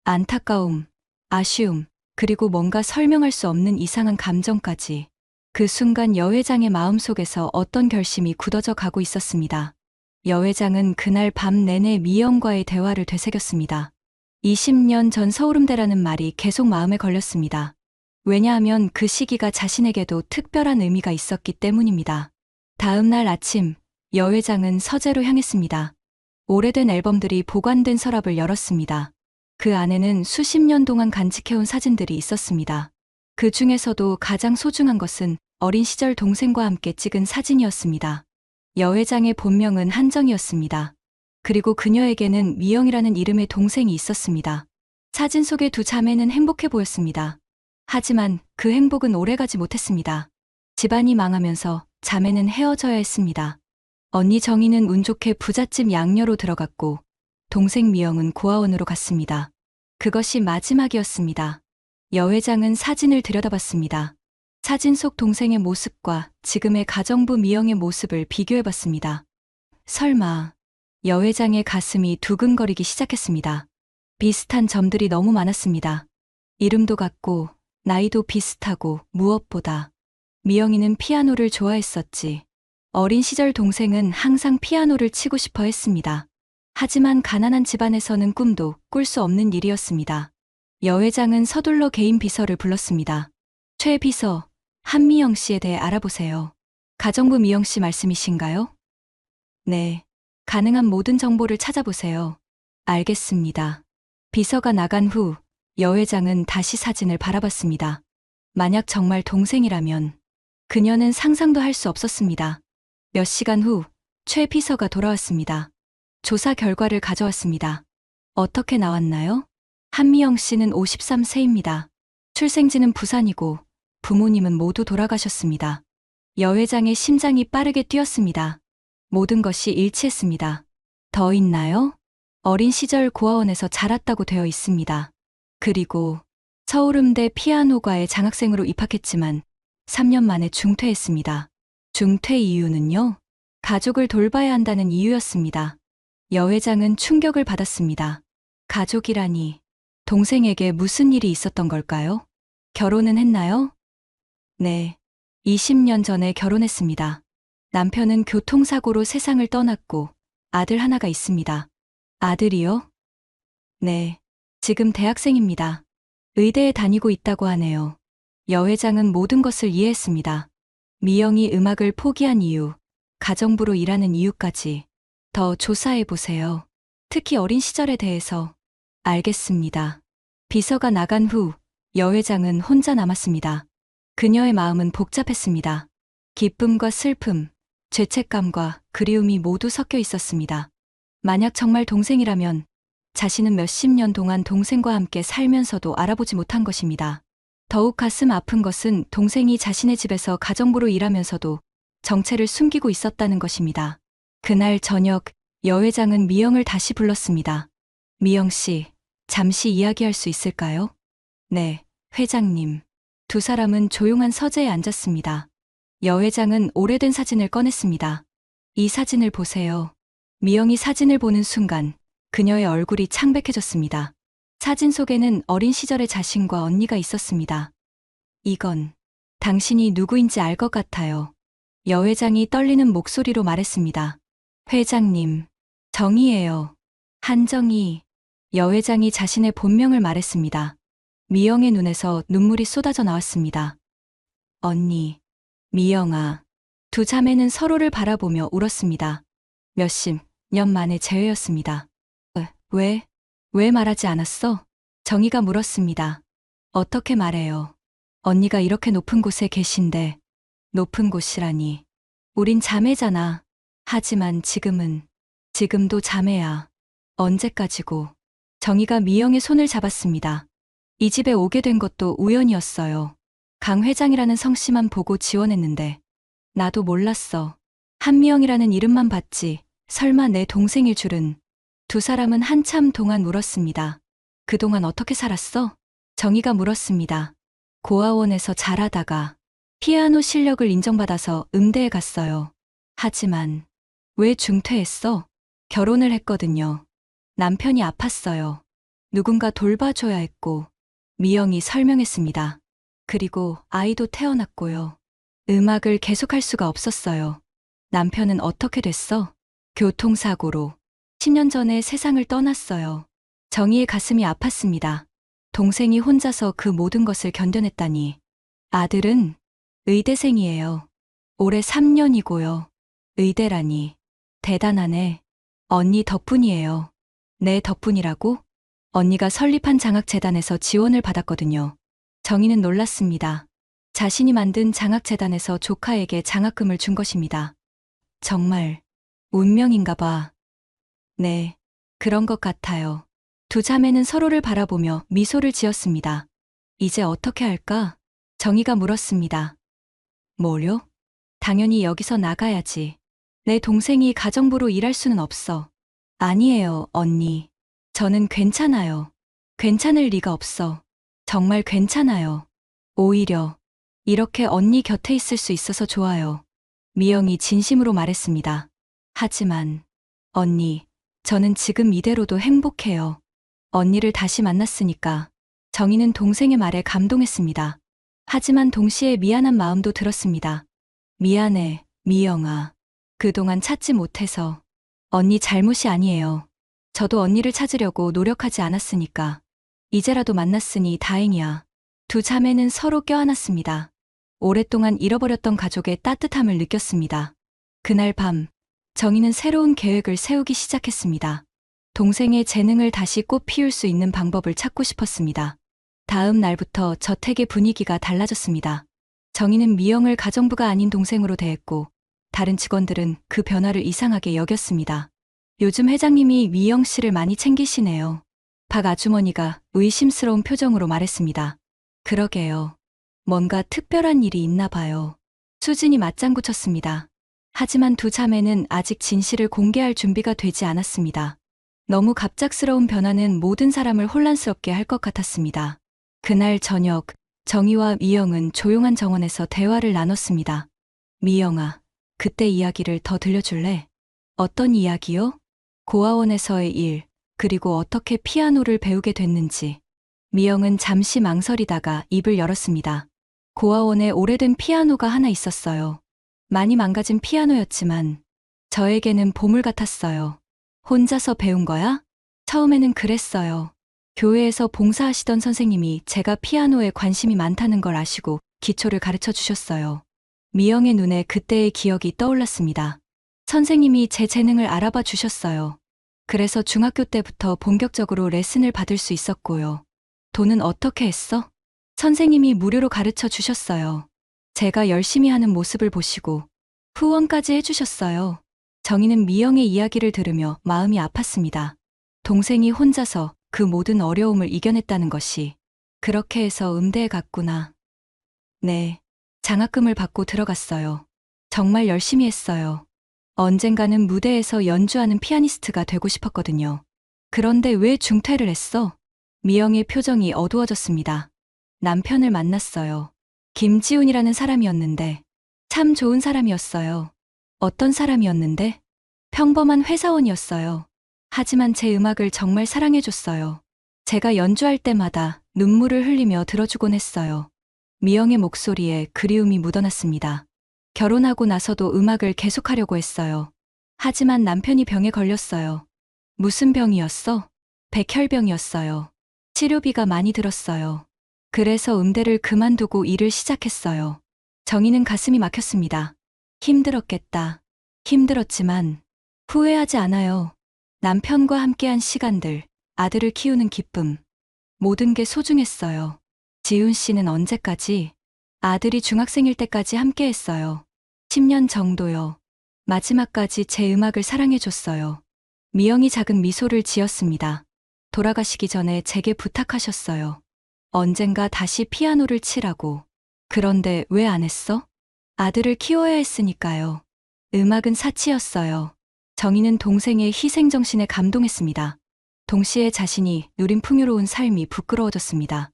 안타까움, 아쉬움, 그리고 뭔가 설명할 수 없는 이상한 감정까지. 그 순간 여회장의 마음속에서 어떤 결심이 굳어져 가고 있었습니다. 여회장은 그날 밤 내내 미영과의 대화를 되새겼습니다. 20년 전 서울음대라는 말이 계속 마음에 걸렸습니다. 왜냐하면 그 시기가 자신에게도 특별한 의미가 있었기 때문입니다. 다음 날 아침, 여회장은 서재로 향했습니다. 오래된 앨범들이 보관된 서랍을 열었습니다. 그 안에는 수십 년 동안 간직해온 사진들이 있었습니다. 그 중에서도 가장 소중한 것은 어린 시절 동생과 함께 찍은 사진이었습니다. 여회장의 본명은 한정이었습니다. 그리고 그녀에게는 미영이라는 이름의 동생이 있었습니다. 사진 속의 두 자매는 행복해 보였습니다. 하지만 그 행복은 오래가지 못했습니다. 집안이 망하면서 자매는 헤어져야 했습니다. 언니 정희는 운 좋게 부잣집 양녀로 들어갔고 동생 미영은 고아원으로 갔습니다. 그것이 마지막이었습니다. 여회장은 사진을 들여다봤습니다. 사진 속 동생의 모습과 지금의 가정부 미영의 모습을 비교해봤습니다. 설마 여회장의 가슴이 두근거리기 시작했습니다. 비슷한 점들이 너무 많았습니다. 이름도 같고 나이도 비슷하고 무엇보다 미영이는 피아노를 좋아했었지. 어린 시절 동생은 항상 피아노를 치고 싶어 했습니다. 하지만 가난한 집안에서는 꿈도 꿀 수 없는 일이었습니다. 여회장은 서둘러 개인 비서를 불렀습니다. 최 비서, 한미영 씨에 대해 알아보세요. 가정부 미영 씨 말씀이신가요? 네. 가능한 모든 정보를 찾아보세요. 알겠습니다. 비서가 나간 후 여회장은 다시 사진을 바라봤습니다. 만약 정말 동생이라면 그녀는 상상도 할 수 없었습니다. 몇 시간 후 최 비서가 돌아왔습니다. 조사 결과를 가져왔습니다. 어떻게 나왔나요? 한미영 씨는 53세입니다. 출생지는 부산이고 부모님은 모두 돌아가셨습니다. 여회장의 심장이 빠르게 뛰었습니다. 모든 것이 일치했습니다. 더 있나요? 어린 시절 고아원에서 자랐다고 되어 있습니다. 그리고 서울음대 피아노과에 장학생으로 입학했지만 3년 만에 중퇴했습니다. 중퇴 이유는요? 가족을 돌봐야 한다는 이유였습니다. 여회장은 충격을 받았습니다. 가족이라니, 동생에게 무슨 일이 있었던 걸까요? 결혼은 했나요? 네, 20년 전에 결혼했습니다. 남편은 교통사고로 세상을 떠났고 아들 하나가 있습니다. 아들이요? 네, 지금 대학생입니다. 의대에 다니고 있다고 하네요. 여회장은 모든 것을 이해했습니다. 미영이 음악을 포기한 이유, 가정부로 일하는 이유까지 더 조사해보세요. 특히 어린 시절에 대해서. 알겠습니다. 비서가 나간 후 여회장은 혼자 남았습니다. 그녀의 마음은 복잡했습니다. 기쁨과 슬픔, 죄책감과 그리움이 모두 섞여 있었습니다. 만약 정말 동생이라면 자신은 몇십 년 동안 동생과 함께 살면서도 알아보지 못한 것입니다. 더욱 가슴 아픈 것은 동생이 자신의 집에서 가정부로 일하면서도 정체를 숨기고 있었다는 것입니다. 그날 저녁 여회장은 미영을 다시 불렀습니다. 미영 씨, 잠시 이야기할 수 있을까요? 네, 회장님. 두 사람은 조용한 서재에 앉았습니다. 여회장은 오래된 사진을 꺼냈습니다. 이 사진을 보세요. 미영이 사진을 보는 순간 그녀의 얼굴이 창백해졌습니다. 사진 속에는 어린 시절의 자신과 언니가 있었습니다. 이건 당신이 누구인지 알 것 같아요. 여회장이 떨리는 목소리로 말했습니다. 회장님, 정희예요. 한정희. 여회장이 자신의 본명을 말했습니다. 미영의 눈에서 눈물이 쏟아져 나왔습니다. 언니, 미영아. 두 자매는 서로를 바라보며 울었습니다. 몇십 년 만의 재회였습니다. 왜 말하지 않았어? 정희가 물었습니다. 어떻게 말해요? 언니가 이렇게 높은 곳에 계신데. 높은 곳이라니. 우린 자매잖아. 하지만 지금도 자매야. 언제까지고. 정희가 미영의 손을 잡았습니다. 이 집에 오게 된 것도 우연이었어요. 강 회장이라는 성씨만 보고 지원했는데 나도 몰랐어. 한미영이라는 이름만 봤지 설마 내 동생일 줄은. 두 사람은 한참 동안 울었습니다. 그동안 어떻게 살았어? 정희가 물었습니다. 고아원에서 잘하다가 피아노 실력을 인정받아서 음대에 갔어요. 하지만 왜 중퇴했어? 결혼을 했거든요. 남편이 아팠어요. 누군가 돌봐줘야 했고, 미영이 설명했습니다. 그리고 아이도 태어났고요. 음악을 계속할 수가 없었어요. 남편은 어떻게 됐어? 교통사고로 10년 전에 세상을 떠났어요. 정희의 가슴이 아팠습니다. 동생이 혼자서 그 모든 것을 견뎌냈다니. 아들은 의대생이에요. 올해 3년이고요. 의대라니. 대단하네. 언니 덕분이에요. 내 덕분이라고? 언니가 설립한 장학재단에서 지원을 받았거든요. 정희는 놀랐습니다. 자신이 만든 장학재단에서 조카에게 장학금을 준 것입니다. 정말 운명인가 봐. 네, 그런 것 같아요. 두 자매는 서로를 바라보며 미소를 지었습니다. 이제 어떻게 할까? 정희가 물었습니다. 뭐요? 당연히 여기서 나가야지. 내 동생이 가정부로 일할 수는 없어. 아니에요, 언니. 저는 괜찮아요. 괜찮을 리가 없어. 정말 괜찮아요. 오히려 이렇게 언니 곁에 있을 수 있어서 좋아요. 미영이 진심으로 말했습니다. 하지만 언니, 저는 지금 이대로도 행복해요. 언니를 다시 만났으니까. 정희는 동생의 말에 감동했습니다. 하지만 동시에 미안한 마음도 들었습니다. 미안해, 미영아. 그동안 찾지 못해서. 언니 잘못이 아니에요. 저도 언니를 찾으려고 노력하지 않았으니까. 이제라도 만났으니 다행이야. 두 자매는 서로 껴안았습니다. 오랫동안 잃어버렸던 가족의 따뜻함을 느꼈습니다. 그날 밤, 정희는 새로운 계획을 세우기 시작했습니다. 동생의 재능을 다시 꽃 피울 수 있는 방법을 찾고 싶었습니다. 다음 날부터 저택의 분위기가 달라졌습니다. 정희는 미영을 가정부가 아닌 동생으로 대했고, 다른 직원들은 그 변화를 이상하게 여겼습니다. 요즘 회장님이 미영 씨를 많이 챙기시네요. 박 아주머니가 의심스러운 표정으로 말했습니다. 그러게요. 뭔가 특별한 일이 있나 봐요. 수진이 맞장구 쳤습니다. 하지만 두 자매는 아직 진실을 공개할 준비가 되지 않았습니다. 너무 갑작스러운 변화는 모든 사람을 혼란스럽게 할 것 같았습니다. 그날 저녁, 정희와 미영은 조용한 정원에서 대화를 나눴습니다. 미영아, 그때 이야기를 더 들려줄래? 어떤 이야기요? 고아원에서의 일, 그리고 어떻게 피아노를 배우게 됐는지. 미영은 잠시 망설이다가 입을 열었습니다. 고아원에 오래된 피아노가 하나 있었어요. 많이 망가진 피아노였지만 저에게는 보물 같았어요. 혼자서 배운 거야? 처음에는 그랬어요. 교회에서 봉사하시던 선생님이 제가 피아노에 관심이 많다는 걸 아시고 기초를 가르쳐 주셨어요. 미영의 눈에 그때의 기억이 떠올랐습니다. 선생님이 제 재능을 알아봐 주셨어요. 그래서 중학교 때부터 본격적으로 레슨을 받을 수 있었고요. 돈은 어떻게 했어? 선생님이 무료로 가르쳐 주셨어요. 제가 열심히 하는 모습을 보시고 후원까지 해주셨어요. 정희는 미영의 이야기를 들으며 마음이 아팠습니다. 동생이 혼자서 그 모든 어려움을 이겨냈다는 것이. 그렇게 해서 음대에 갔구나. 네, 장학금을 받고 들어갔어요. 정말 열심히 했어요. 언젠가는 무대에서 연주하는 피아니스트가 되고 싶었거든요. 그런데 왜 중퇴를 했어? 미영의 표정이 어두워졌습니다. 남편을 만났어요. 김지훈이라는 사람이었는데 참 좋은 사람이었어요. 어떤 사람이었는데? 평범한 회사원이었어요. 하지만 제 음악을 정말 사랑해줬어요. 제가 연주할 때마다 눈물을 흘리며 들어주곤 했어요. 미영의 목소리에 그리움이 묻어났습니다. 결혼하고 나서도 음악을 계속하려고 했어요. 하지만 남편이 병에 걸렸어요. 무슨 병이었어? 백혈병이었어요. 치료비가 많이 들었어요. 그래서 음대를 그만두고 일을 시작했어요. 정희는 가슴이 막혔습니다. 힘들었겠다. 힘들었지만 후회하지 않아요. 남편과 함께한 시간들, 아들을 키우는 기쁨, 모든 게 소중했어요. 지훈 씨는 언제까지? 아들이 중학생일 때까지 함께했어요. 10년 정도요. 마지막까지 제 음악을 사랑해줬어요. 미영이 작은 미소를 지었습니다. 돌아가시기 전에 제게 부탁하셨어요. 언젠가 다시 피아노를 치라고. 그런데 왜 안 했어? 아들을 키워야 했으니까요. 음악은 사치였어요. 정희는 동생의 희생정신에 감동했습니다. 동시에 자신이 누린 풍요로운 삶이 부끄러워졌습니다.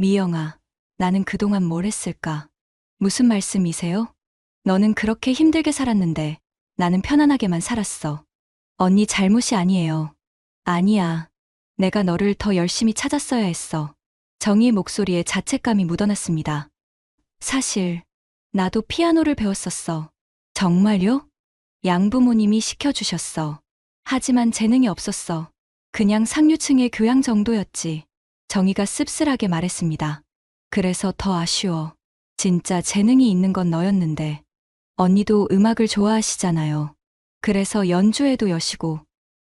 미영아, 나는 그동안 뭘 했을까? 무슨 말씀이세요? 너는 그렇게 힘들게 살았는데 나는 편안하게만 살았어. 언니 잘못이 아니에요. 아니야. 내가 너를 더 열심히 찾았어야 했어. 정희의 목소리에 자책감이 묻어났습니다. 사실, 나도 피아노를 배웠었어. 정말요? 양부모님이 시켜주셨어. 하지만 재능이 없었어. 그냥 상류층의 교양 정도였지. 정희가 씁쓸하게 말했습니다. 그래서 더 아쉬워. 진짜 재능이 있는 건 너였는데. 언니도 음악을 좋아하시잖아요. 그래서 연주에도 여시고,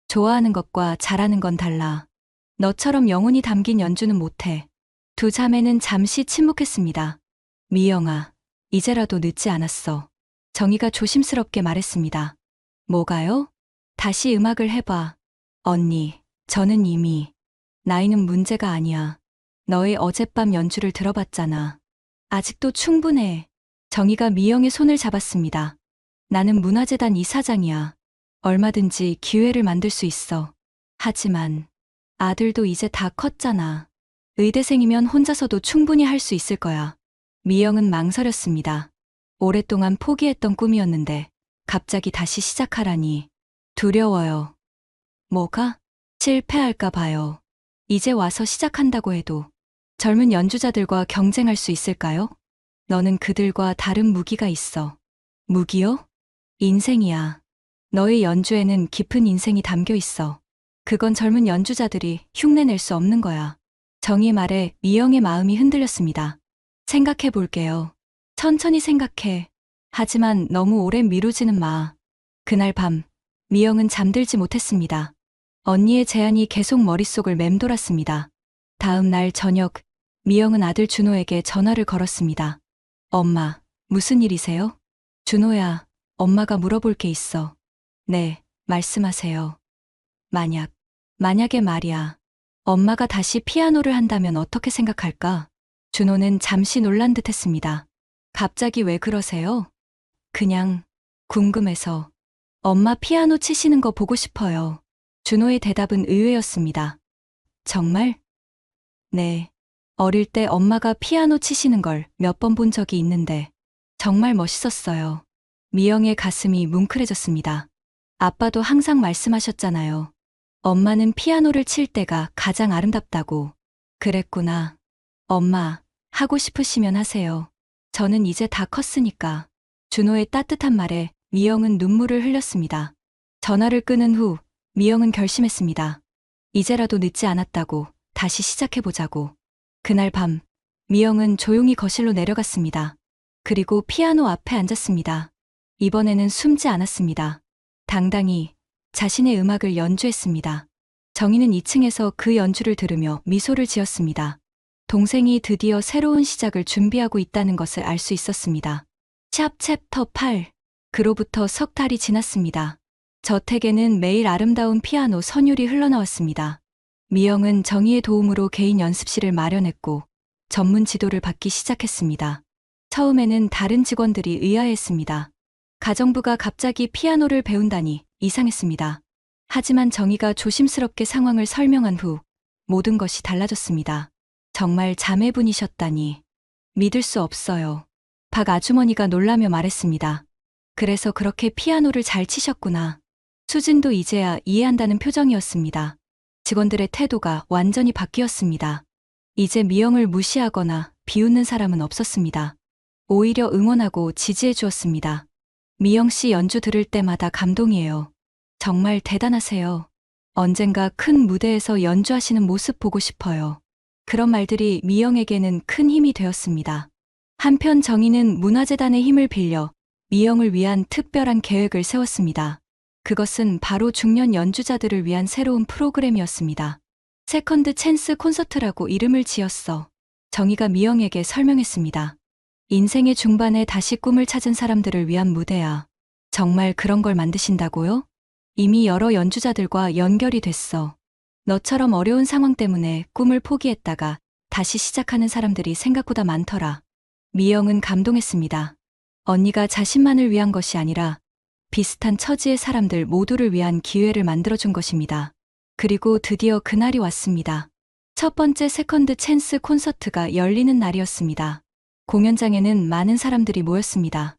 좋아하는 것과 잘하는 건 달라. 너처럼 영혼이 담긴 연주는 못해. 두 자매는 잠시 침묵했습니다. 미영아, 이제라도 늦지 않았어. 정희가 조심스럽게 말했습니다. 뭐가요? 다시 음악을 해봐. 언니, 저는 이미. 나이는 문제가 아니야. 너의 어젯밤 연주를 들어봤잖아. 아직도 충분해. 정희가 미영의 손을 잡았습니다. 나는 문화재단 이사장이야. 얼마든지 기회를 만들 수 있어. 하지만 아들도 이제 다 컸잖아. 의대생이면 혼자서도 충분히 할 수 있을 거야. 미영은 망설였습니다. 오랫동안 포기했던 꿈이었는데 갑자기 다시 시작하라니 두려워요. 뭐가? 실패할까 봐요. 이제 와서 시작한다고 해도 젊은 연주자들과 경쟁할 수 있을까요? 너는 그들과 다른 무기가 있어. 무기요? 인생이야. 너의 연주에는 깊은 인생이 담겨 있어. 그건 젊은 연주자들이 흉내낼 수 없는 거야. 정희의 말에 미영의 마음이 흔들렸습니다. 생각해 볼게요. 천천히 생각해. 하지만 너무 오래 미루지는 마. 그날 밤, 미영은 잠들지 못했습니다. 언니의 제안이 계속 머릿속을 맴돌았습니다. 다음 날 저녁, 미영은 아들 준호에게 전화를 걸었습니다. 엄마, 무슨 일이세요? 준호야, 엄마가 물어볼 게 있어. 네, 말씀하세요. 만약에 말이야. 엄마가 다시 피아노를 한다면 어떻게 생각할까? 준호는 잠시 놀란 듯 했습니다. 갑자기 왜 그러세요? 그냥 궁금해서. 엄마 피아노 치시는 거 보고 싶어요. 준호의 대답은 의외였습니다. 정말? 네. 어릴 때 엄마가 피아노 치시는 걸 몇 번 본 적이 있는데 정말 멋있었어요. 미영의 가슴이 뭉클해졌습니다. 아빠도 항상 말씀하셨잖아요. 엄마는 피아노를 칠 때가 가장 아름답다고. 그랬구나. 엄마, 하고 싶으시면 하세요. 저는 이제 다 컸으니까. 준호의 따뜻한 말에 미영은 눈물을 흘렸습니다. 전화를 끊은 후 미영은 결심했습니다. 이제라도 늦지 않았다고 다시 시작해보자고. 그날 밤 미영은 조용히 거실로 내려갔습니다. 그리고 피아노 앞에 앉았습니다. 이번에는 숨지 않았습니다. 당당히 자신의 음악을 연주했습니다. 정희는 2층에서 그 연주를 들으며 미소를 지었습니다. 동생이 드디어 새로운 시작을 준비하고 있다는 것을 알 수 있었습니다. 챕터 8. 그로부터 석 달이 지났습니다. 저택에는 매일 아름다운 피아노 선율이 흘러나왔습니다. 미영은 정희의 도움으로 개인 연습실을 마련했고 전문 지도를 받기 시작했습니다. 처음에는 다른 직원들이 의아해했습니다. 가정부가 갑자기 피아노를 배운다니 이상했습니다. 하지만 정희가 조심스럽게 상황을 설명한 후 모든 것이 달라졌습니다. 정말 자매분이셨다니. 믿을 수 없어요. 박 아주머니가 놀라며 말했습니다. 그래서 그렇게 피아노를 잘 치셨구나. 수진도 이제야 이해한다는 표정이었습니다. 직원들의 태도가 완전히 바뀌었습니다. 이제 미영을 무시하거나 비웃는 사람은 없었습니다. 오히려 응원하고 지지해 주었습니다. 미영 씨 연주 들을 때마다 감동이에요. 정말 대단하세요. 언젠가 큰 무대에서 연주하시는 모습 보고 싶어요. 그런 말들이 미영에게는 큰 힘이 되었습니다. 한편 정희는 문화재단의 힘을 빌려 미영을 위한 특별한 계획을 세웠습니다. 그것은 바로 중년 연주자들을 위한 새로운 프로그램이었습니다. 세컨드 찬스 콘서트라고 이름을 지었어. 정희가 미영에게 설명했습니다. 인생의 중반에 다시 꿈을 찾은 사람들을 위한 무대야. 정말 그런 걸 만드신다고요? 이미 여러 연주자들과 연결이 됐어. 너처럼 어려운 상황 때문에 꿈을 포기했다가 다시 시작하는 사람들이 생각보다 많더라. 미영은 감동했습니다. 언니가 자신만을 위한 것이 아니라 비슷한 처지의 사람들 모두를 위한 기회를 만들어준 것입니다. 그리고 드디어 그날이 왔습니다. 첫 번째 세컨드 찬스 콘서트가 열리는 날이었습니다. 공연장에는 많은 사람들이 모였습니다.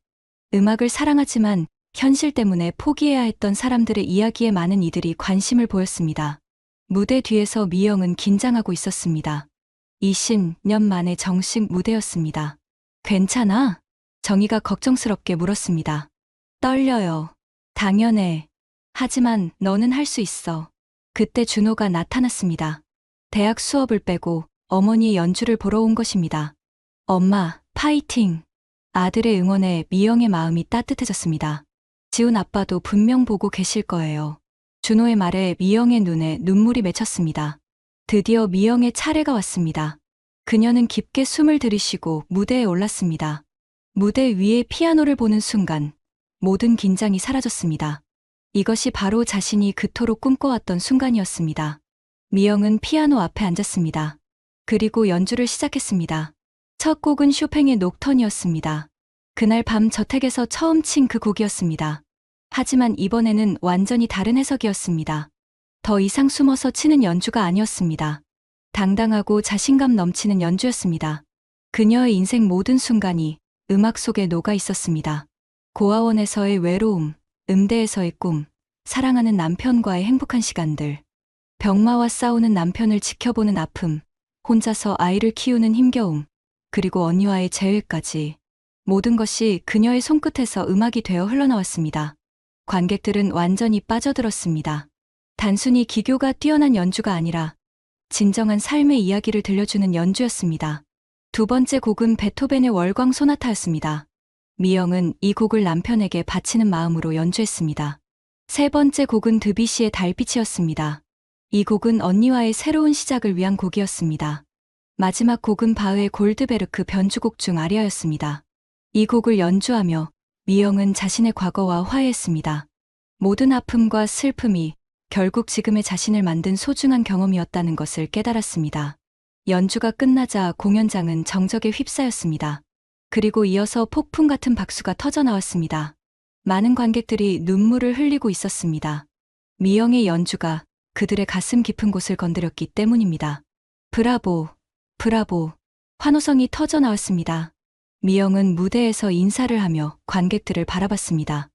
음악을 사랑하지만 현실 때문에 포기해야 했던 사람들의 이야기에 많은 이들이 관심을 보였습니다. 무대 뒤에서 미영은 긴장하고 있었습니다. 20년 만에 정식 무대였습니다. 괜찮아? 정희가 걱정스럽게 물었습니다. 떨려요. 당연해. 하지만 너는 할 수 있어. 그때 준호가 나타났습니다. 대학 수업을 빼고 어머니의 연주를 보러 온 것입니다. 엄마, 파이팅! 아들의 응원에 미영의 마음이 따뜻해졌습니다. 지훈 아빠도 분명 보고 계실 거예요. 준호의 말에 미영의 눈에 눈물이 맺혔습니다. 드디어 미영의 차례가 왔습니다. 그녀는 깊게 숨을 들이쉬고 무대에 올랐습니다. 무대 위에 피아노를 보는 순간 모든 긴장이 사라졌습니다. 이것이 바로 자신이 그토록 꿈꿔왔던 순간이었습니다. 미영은 피아노 앞에 앉았습니다. 그리고 연주를 시작했습니다. 첫 곡은 쇼팽의 녹턴이었습니다. 그날 밤 저택에서 처음 친 그 곡이었습니다. 하지만 이번에는 완전히 다른 해석이었습니다. 더 이상 숨어서 치는 연주가 아니었습니다. 당당하고 자신감 넘치는 연주였습니다. 그녀의 인생 모든 순간이 음악 속에 녹아 있었습니다. 고아원에서의 외로움, 음대에서의 꿈, 사랑하는 남편과의 행복한 시간들, 병마와 싸우는 남편을 지켜보는 아픔, 혼자서 아이를 키우는 힘겨움, 그리고 언니와의 재회까지 모든 것이 그녀의 손끝에서 음악이 되어 흘러나왔습니다. 관객들은 완전히 빠져들었습니다. 단순히 기교가 뛰어난 연주가 아니라 진정한 삶의 이야기를 들려주는 연주였습니다. 두 번째 곡은 베토벤의 월광 소나타였습니다. 미영은 이 곡을 남편에게 바치는 마음으로 연주했습니다. 세 번째 곡은 드뷔시의 달빛이었습니다. 이 곡은 언니와의 새로운 시작을 위한 곡이었습니다. 마지막 곡은 바흐의 골드베르크 변주곡 중 아리아였습니다. 이 곡을 연주하며 미영은 자신의 과거와 화해했습니다. 모든 아픔과 슬픔이 결국 지금의 자신을 만든 소중한 경험이었다는 것을 깨달았습니다. 연주가 끝나자 공연장은 정적에 휩싸였습니다. 그리고 이어서 폭풍 같은 박수가 터져 나왔습니다. 많은 관객들이 눈물을 흘리고 있었습니다. 미영의 연주가 그들의 가슴 깊은 곳을 건드렸기 때문입니다. 브라보, 브라보. 환호성이 터져 나왔습니다. 미영은 무대에서 인사를 하며 관객들을 바라봤습니다.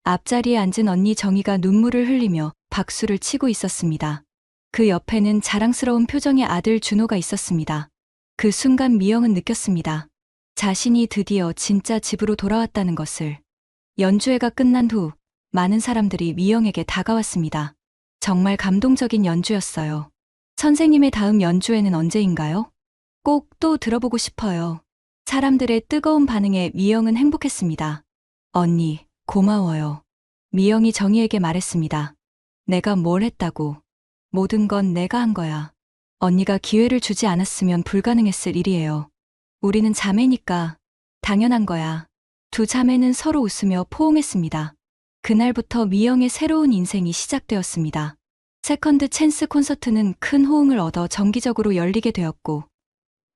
앞자리에 앉은 언니 정희가 눈물을 흘리며 박수를 치고 있었습니다. 그 옆에는 자랑스러운 표정의 아들 준호가 있었습니다. 그 순간 미영은 느꼈습니다. 자신이 드디어 진짜 집으로 돌아왔다는 것을. 연주회가 끝난 후 많은 사람들이 미영에게 다가왔습니다. 정말 감동적인 연주였어요. 선생님의 다음 연주회는 언제인가요? 꼭 또 들어보고 싶어요. 사람들의 뜨거운 반응에 미영은 행복했습니다. 언니, 고마워요. 미영이 정희에게 말했습니다. 내가 뭘 했다고. 모든 건 내가 한 거야. 언니가 기회를 주지 않았으면 불가능했을 일이에요. 우리는 자매니까 당연한 거야. 두 자매는 서로 웃으며 포옹했습니다. 그날부터 미영의 새로운 인생이 시작되었습니다. 세컨드 찬스 콘서트는 큰 호응을 얻어 정기적으로 열리게 되었고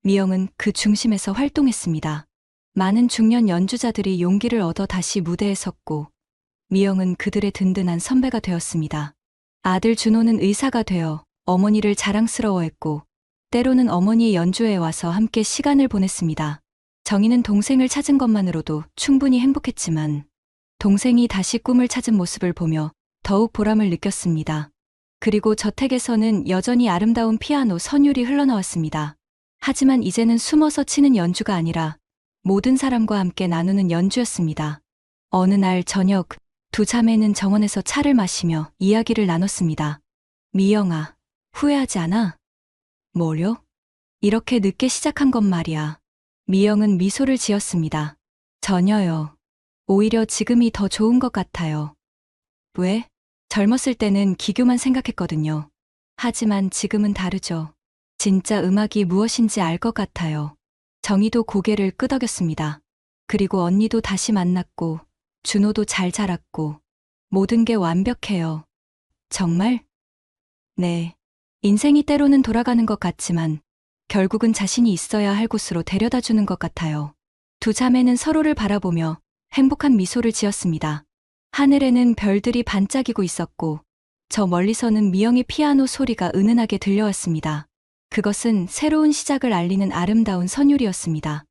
미영은 그 중심에서 활동했습니다. 많은 중년 연주자들이 용기를 얻어 다시 무대에 섰고 미영은 그들의 든든한 선배가 되었습니다. 아들 준호는 의사가 되어 어머니를 자랑스러워했고 때로는 어머니의 연주회에 와서 함께 시간을 보냈습니다. 정희는 동생을 찾은 것만으로도 충분히 행복했지만 동생이 다시 꿈을 찾은 모습을 보며 더욱 보람을 느꼈습니다. 그리고 저택에서는 여전히 아름다운 피아노 선율이 흘러나왔습니다. 하지만 이제는 숨어서 치는 연주가 아니라 모든 사람과 함께 나누는 연주였습니다. 어느 날 저녁 두 자매는 정원에서 차를 마시며 이야기를 나눴습니다. 미영아, 후회하지 않아? 뭐요? 이렇게 늦게 시작한 건 말이야. 미영은 미소를 지었습니다. 전혀요. 오히려 지금이 더 좋은 것 같아요. 왜? 젊었을 때는 기교만 생각했거든요. 하지만 지금은 다르죠. 진짜 음악이 무엇인지 알 것 같아요. 정희도 고개를 끄덕였습니다. 그리고 언니도 다시 만났고 준호도 잘 자랐고 모든 게 완벽해요. 정말? 네. 인생이 때로는 돌아가는 것 같지만 결국은 자신이 있어야 할 곳으로 데려다 주는 것 같아요. 두 자매는 서로를 바라보며 행복한 미소를 지었습니다. 하늘에는 별들이 반짝이고 있었고 저 멀리서는 미영의 피아노 소리가 은은하게 들려왔습니다. 그것은 새로운 시작을 알리는 아름다운 선율이었습니다.